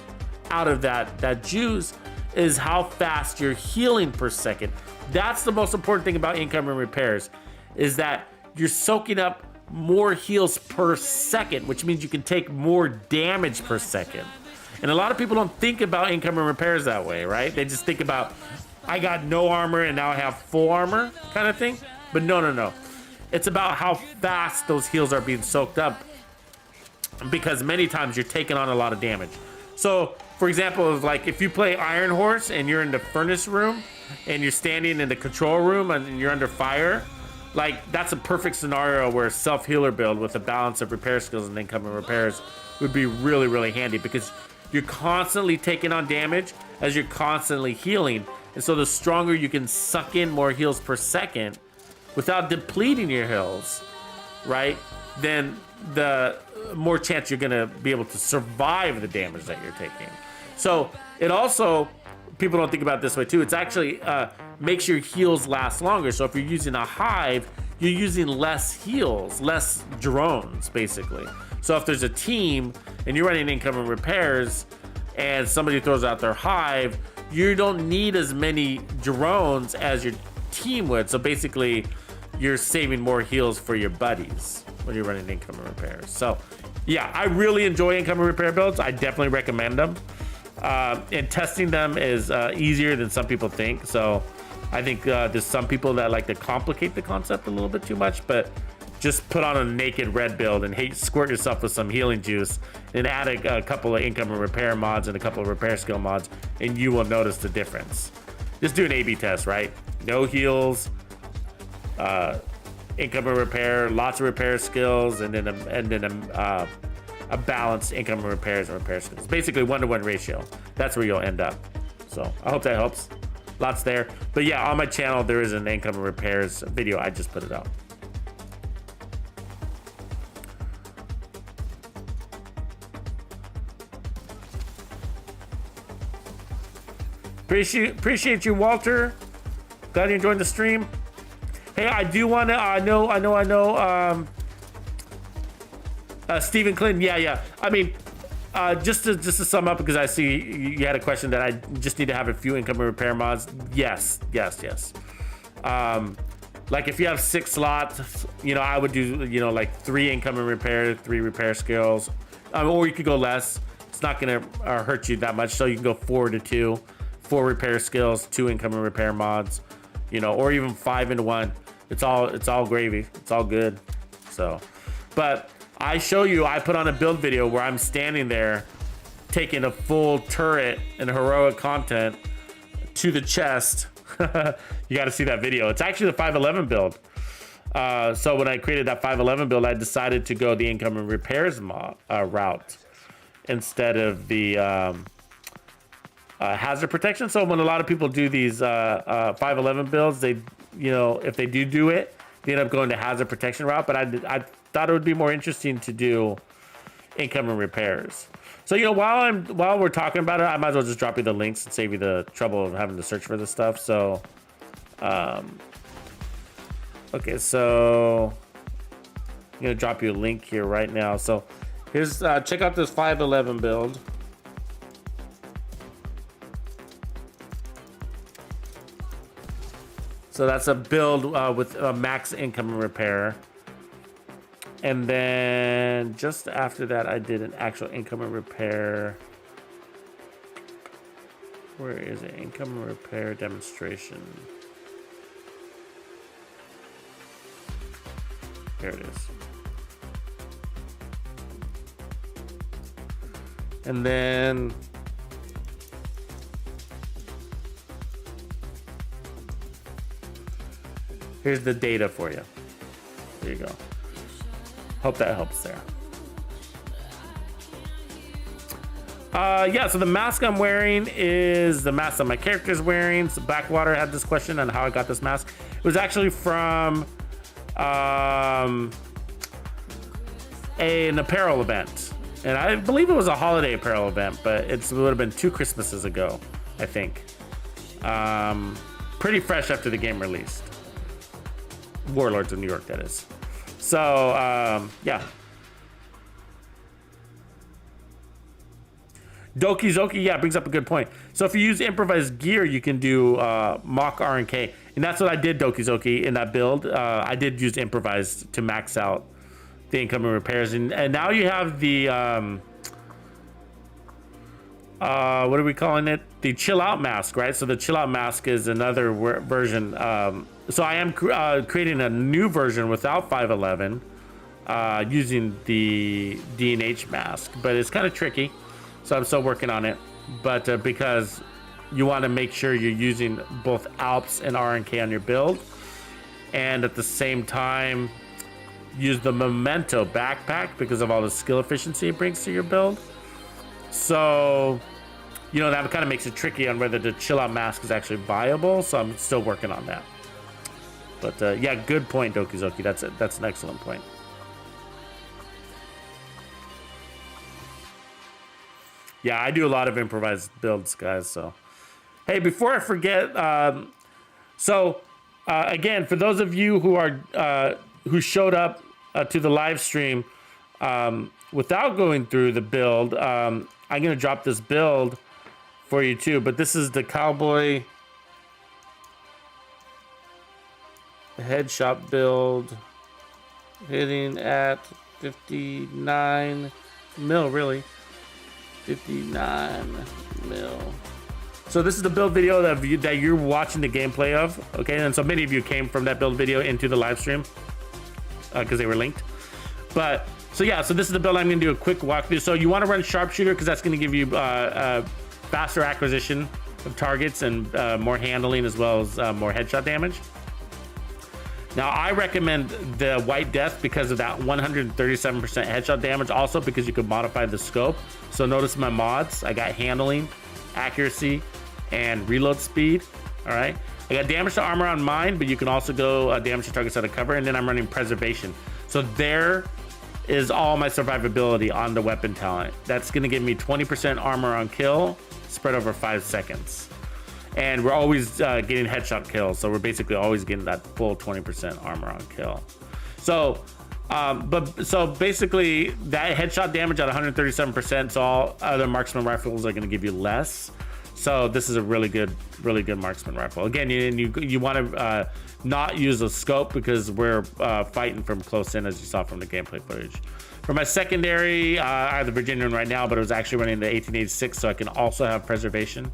out of that juice is how fast you're healing per second. That's the most important thing about income and repairs, is that you're soaking up more heals per second, which means you can take more damage per second. And a lot of people don't think about income and repairs that way, right? They just think about, I got no armor and now I have full armor kind of thing. But no. It's about how fast those heals are being soaked up, because many times you're taking on a lot of damage. So, for example, like if you play Iron Horse and you're in the furnace room and you're standing in the control room and you're under fire, like that's a perfect scenario where a self-healer build with a balance of repair skills and income and repairs would be really, really handy, because you're constantly taking on damage as you're constantly healing. And so the stronger you can suck in more heals per second without depleting your heals, right? Then the more chance you're gonna be able to survive the damage that you're taking. So it also, people don't think about it this way too, it's actually makes your heals last longer. So if you're using a hive, you're using less heals, less drones basically. So if there's a team and you're running income and repairs and somebody throws out their hive, you don't need as many drones as your team would. So basically you're saving more heals for your buddies when you're running income and repairs. So yeah, I really enjoy income and repair builds. I definitely recommend them. And testing them is easier than some people think. So I think there's some people that like to complicate the concept a little bit too much, but just put on a naked red build and squirt yourself with some healing juice and add a couple of income and repair mods and a couple of repair skill mods, and you will notice the difference. Just do an A/B test, right? No heals, income and repair, lots of repair skills, and then a balanced income and repairs and repair skills. Basically 1-to-1 ratio. That's where you'll end up. So I hope that helps. Lots there. But yeah, on my channel there is an income and repairs video. I just put it out. Appreciate you, Walter. Glad you enjoyed the stream. Hey, I do want to. I know. Stephen Clinton. Yeah. I mean, just to sum up, because I see you had a question that I just need to have a few income and repair mods. Yes. Like if you have 6 slots, you know, I would do, you know, like 3 income and repair, 3 repair skills, or you could go less. It's not gonna hurt you that much, so you can go 4 to 2, 4 repair skills, 2 income and repair mods, you know, or even 5 into 1. It's all gravy. It's all good. So, but I show you, I put on a build video where I'm standing there taking a full turret and heroic content to the chest. You got to see that video. It's actually the 511 build. So when I created that 511 build, I decided to go the income and repairs route instead of the hazard protection. So when a lot of people do these 511 builds, they, you know, if they do it, they end up going to hazard protection route. But I thought it would be more interesting to do income and repairs. So, you know, while we're talking about it, I might as well just drop you the links and save you the trouble of having to search for this stuff. So, okay, so I'm gonna drop you a link here right now. So here's check out this 511 build. So that's a build with max income and repair. And then just after that, I did an actual income and repair. Where is it? Income and repair demonstration. Here it is. And then here's the data for you. There you go. Hope that helps there. Yeah, so the mask I'm wearing is the mask that my character's wearing. So Backwater had this question on how I got this mask. It was actually from an apparel event. And I believe it was a holiday apparel event, but it would have been 2 Christmases ago, I think. Pretty fresh after the game released. Warlords of New York, that is. So, yeah. Doki Zoki, yeah, brings up a good point. So if you use improvised gear, you can do mock RNK. And that's what I did, Doki Zoki, in that build. I did use improvised to max out the income and repairs. And now you have the, what are we calling it? The chill out mask, right? So the chill out mask is another version. So I am creating a new version without 511 using the D&H mask, but it's kind of tricky. So I'm still working on it. But because you want to make sure you're using both Alps and RNK on your build, and at the same time use the Memento backpack because of all the skill efficiency it brings to your build. So, you know, that kind of makes it tricky on whether the chill out mask is actually viable. So I'm still working on that. But yeah, good point, Doki Zoki. That's an excellent point. Yeah, I do a lot of improvised builds, guys. So, hey, before I forget, again, for those of you who are who showed up to the live stream without going through the build, I'm gonna drop this build for you too. But this is the Cowboy headshot build, hitting at 59 mil, really. 59 mil. So this is the build video that you're watching the gameplay of, okay? And so many of you came from that build video into the live stream because they were linked. But so yeah, so this is the build I'm gonna do a quick walkthrough. So you want to run sharpshooter because that's gonna give you faster acquisition of targets and more handling, as well as more headshot damage. Now I recommend the White Death because of that 137% headshot damage, also because you could modify the scope. So notice my mods, I got handling, accuracy, and reload speed. All right, I got damage to armor on mine, but you can also go damage to targets out of cover, and then I'm running preservation. So there is all my survivability on the weapon talent. That's gonna give me 20% armor on kill, spread over 5 seconds. and we're always getting headshot kills. So we're basically always getting that full 20% armor on kill. So, so basically that headshot damage at 137%. So all other marksman rifles are going to give you less. So this is a really good marksman rifle. Again, you want to not use a scope because we're fighting from close in, as you saw from the gameplay footage. For my secondary, I have the Virginian right now, but it was actually running the 1886, so I can also have preservation,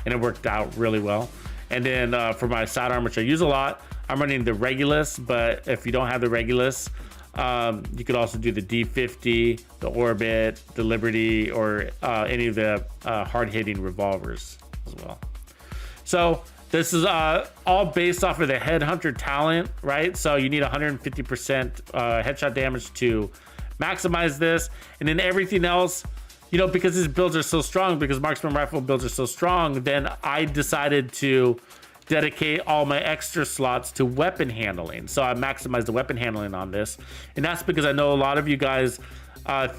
and it worked out really well. And then for my sidearm, which I use a lot, I'm running the Regulus, but if you don't have the Regulus, you could also do the D50, the Orbit, the Liberty, or any of the hard-hitting revolvers as well. So this is all based off of the Headhunter talent, right? So you need 150% headshot damage to maximize this, and then everything else, you know, because these builds are so strong, because marksman rifle builds are so strong, then I decided to dedicate all my extra slots to weapon handling. So I maximized the weapon handling on this, and that's because I know a lot of you guys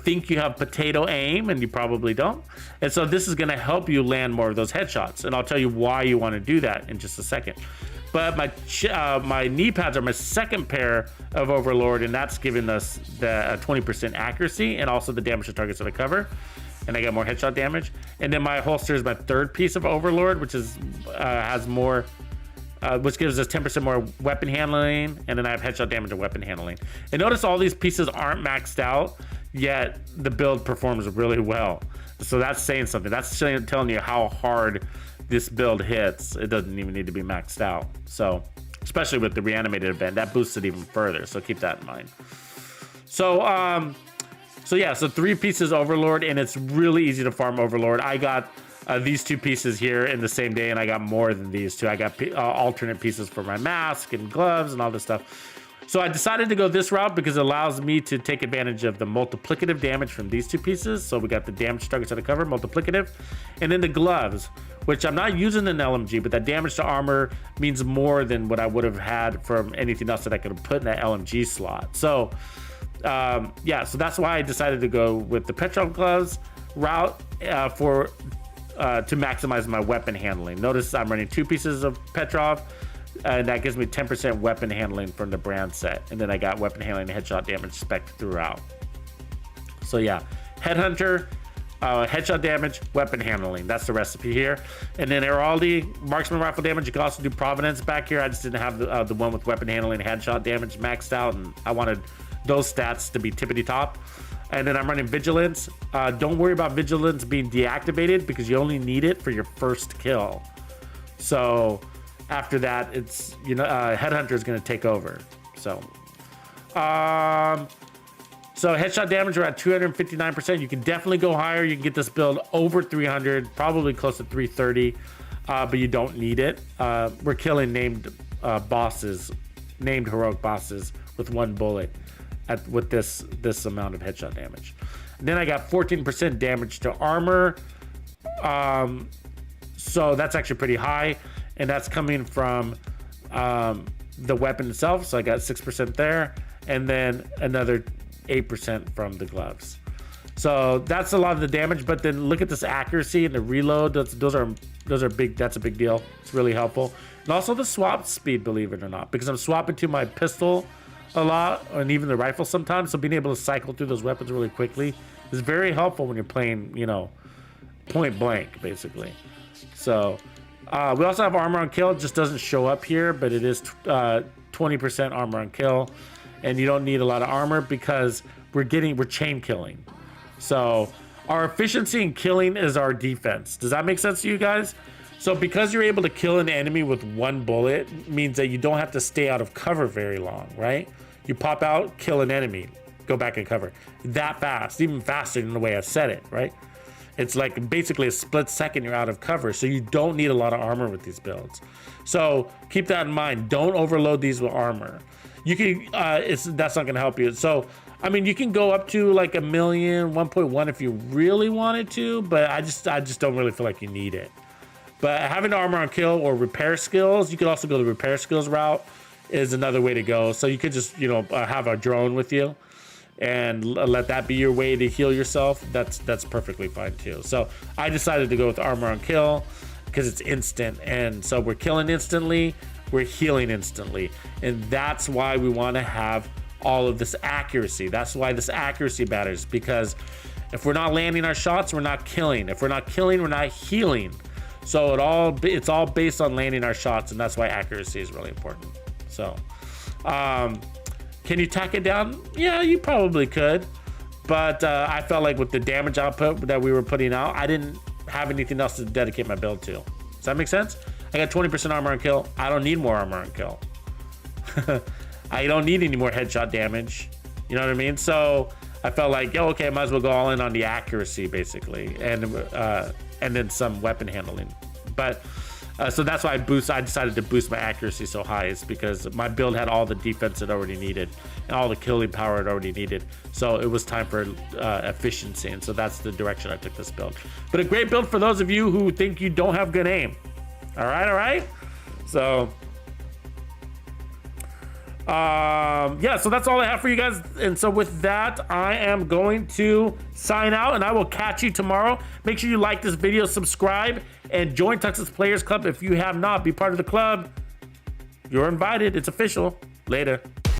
think you have potato aim, and you probably don't. And so this is going to help you land more of those headshots, and I'll tell you why you want to do that in just a second. But my knee pads are my second pair of Overlord, and that's giving us the 20% accuracy and also the damage to targets that I cover, and I got more headshot damage. And then my holster is my third piece of Overlord, which is has more, which gives us 10% more weapon handling, and then I have headshot damage and weapon handling. And notice all these pieces aren't maxed out, yet the build performs really well. So that's saying something. That's telling you how hard this build hits. It doesn't even need to be maxed out. So, especially with the reanimated event, that boosts it even further. So keep that in mind. So, yeah, so 3 pieces Overlord, and it's really easy to farm Overlord. I got these 2 pieces here in the same day, and I got more than these 2. I got alternate pieces for my mask and gloves and all this stuff. So I decided to go this route because it allows me to take advantage of the multiplicative damage from these 2 pieces. So we got the damage targets that I cover, multiplicative, and then the gloves, which I'm not using an LMG, but that damage to armor means more than what I would have had from anything else that I could have put in that LMG slot. So yeah, so that's why I decided to go with the Petrov gloves route to maximize my weapon handling. Notice I'm running 2 pieces of Petrov, and that gives me 10% weapon handling from the brand set. And then I got weapon handling and headshot damage spec throughout. So yeah, Headhunter, headshot damage, weapon handling. That's the recipe here. And then Heraldi, marksman rifle damage. You can also do Providence back here. I just didn't have the one with weapon handling and headshot damage maxed out, and I wanted those stats to be tippity top. And then I'm running Vigilance. Don't worry about Vigilance being deactivated because you only need it for your first kill. So after that, it's, you know, Headhunter is going to take over. So, so headshot damage, we're at 259%. You can definitely go higher. You can get this build over 300, probably close to 330, but you don't need it. We're killing named bosses, named heroic bosses with 1 bullet with this amount of headshot damage. And then I got 14% damage to armor. So that's actually pretty high. And that's coming from the weapon itself. So I got 6% there, and then another 8% from the gloves. So that's a lot of the damage. But then look at this accuracy and the reload. Those are big. That's a big deal. It's really helpful. And also the swap speed, believe it or not, because I'm swapping to my pistol a lot, and even the rifle sometimes. So being able to cycle through those weapons really quickly is very helpful when you're playing, you know, point blank, basically. So. We also have armor on kill. It just doesn't show up here, but it is 20% armor on kill, and you don't need a lot of armor because we're chain killing. So our efficiency in killing is our defense. Does that make sense to you guys? So because you're able to kill an enemy with 1 bullet means that you don't have to stay out of cover very long, right? You pop out, kill an enemy, go back in cover. That fast, even faster than the way I said it, right? It's like basically a split second you're out of cover, so you don't need a lot of armor with these builds. So keep that in mind. Don't overload these with armor. You can, that's not gonna help you. So, I mean, you can go up to like 1 million, 1.1 if you really wanted to, but I just don't really feel like you need it. But having armor on kill or repair skills, you could also go the repair skills route is another way to go. So you could just, you know, have a drone with you and let that be your way to heal yourself. That's perfectly fine too. So I decided to go with armor on kill, because it's instant. And so we're killing instantly, we're healing instantly. And that's why we want to have all of this accuracy. That's why this accuracy matters, because if we're not landing our shots, we're not killing. If we're not killing, we're not healing. So it's all based on landing our shots, and that's why accuracy is really important. So, can you tack it down? Yeah, you probably could. But I felt like with the damage output that we were putting out, I didn't have anything else to dedicate my build to. Does that make sense? I got 20% armor and kill. I don't need more armor and kill. I don't need any more headshot damage. You know what I mean? So I felt like, oh, okay, I might as well go all in on the accuracy, basically, and then some weapon handling. But so that's why I decided to boost my accuracy so high, is because my build had all the defense it already needed and all the killing power it already needed. So it was time for efficiency, and so that's the direction I took this build. But a great build for those of you who think you don't have good aim. All right. So yeah, so that's all I have for you guys. And so with that, I am going to sign out, and I will catch you tomorrow. Make sure you like this video, subscribe, and join Tux's Players Club if you have not. Be part of the club. You're invited. It's official. Later.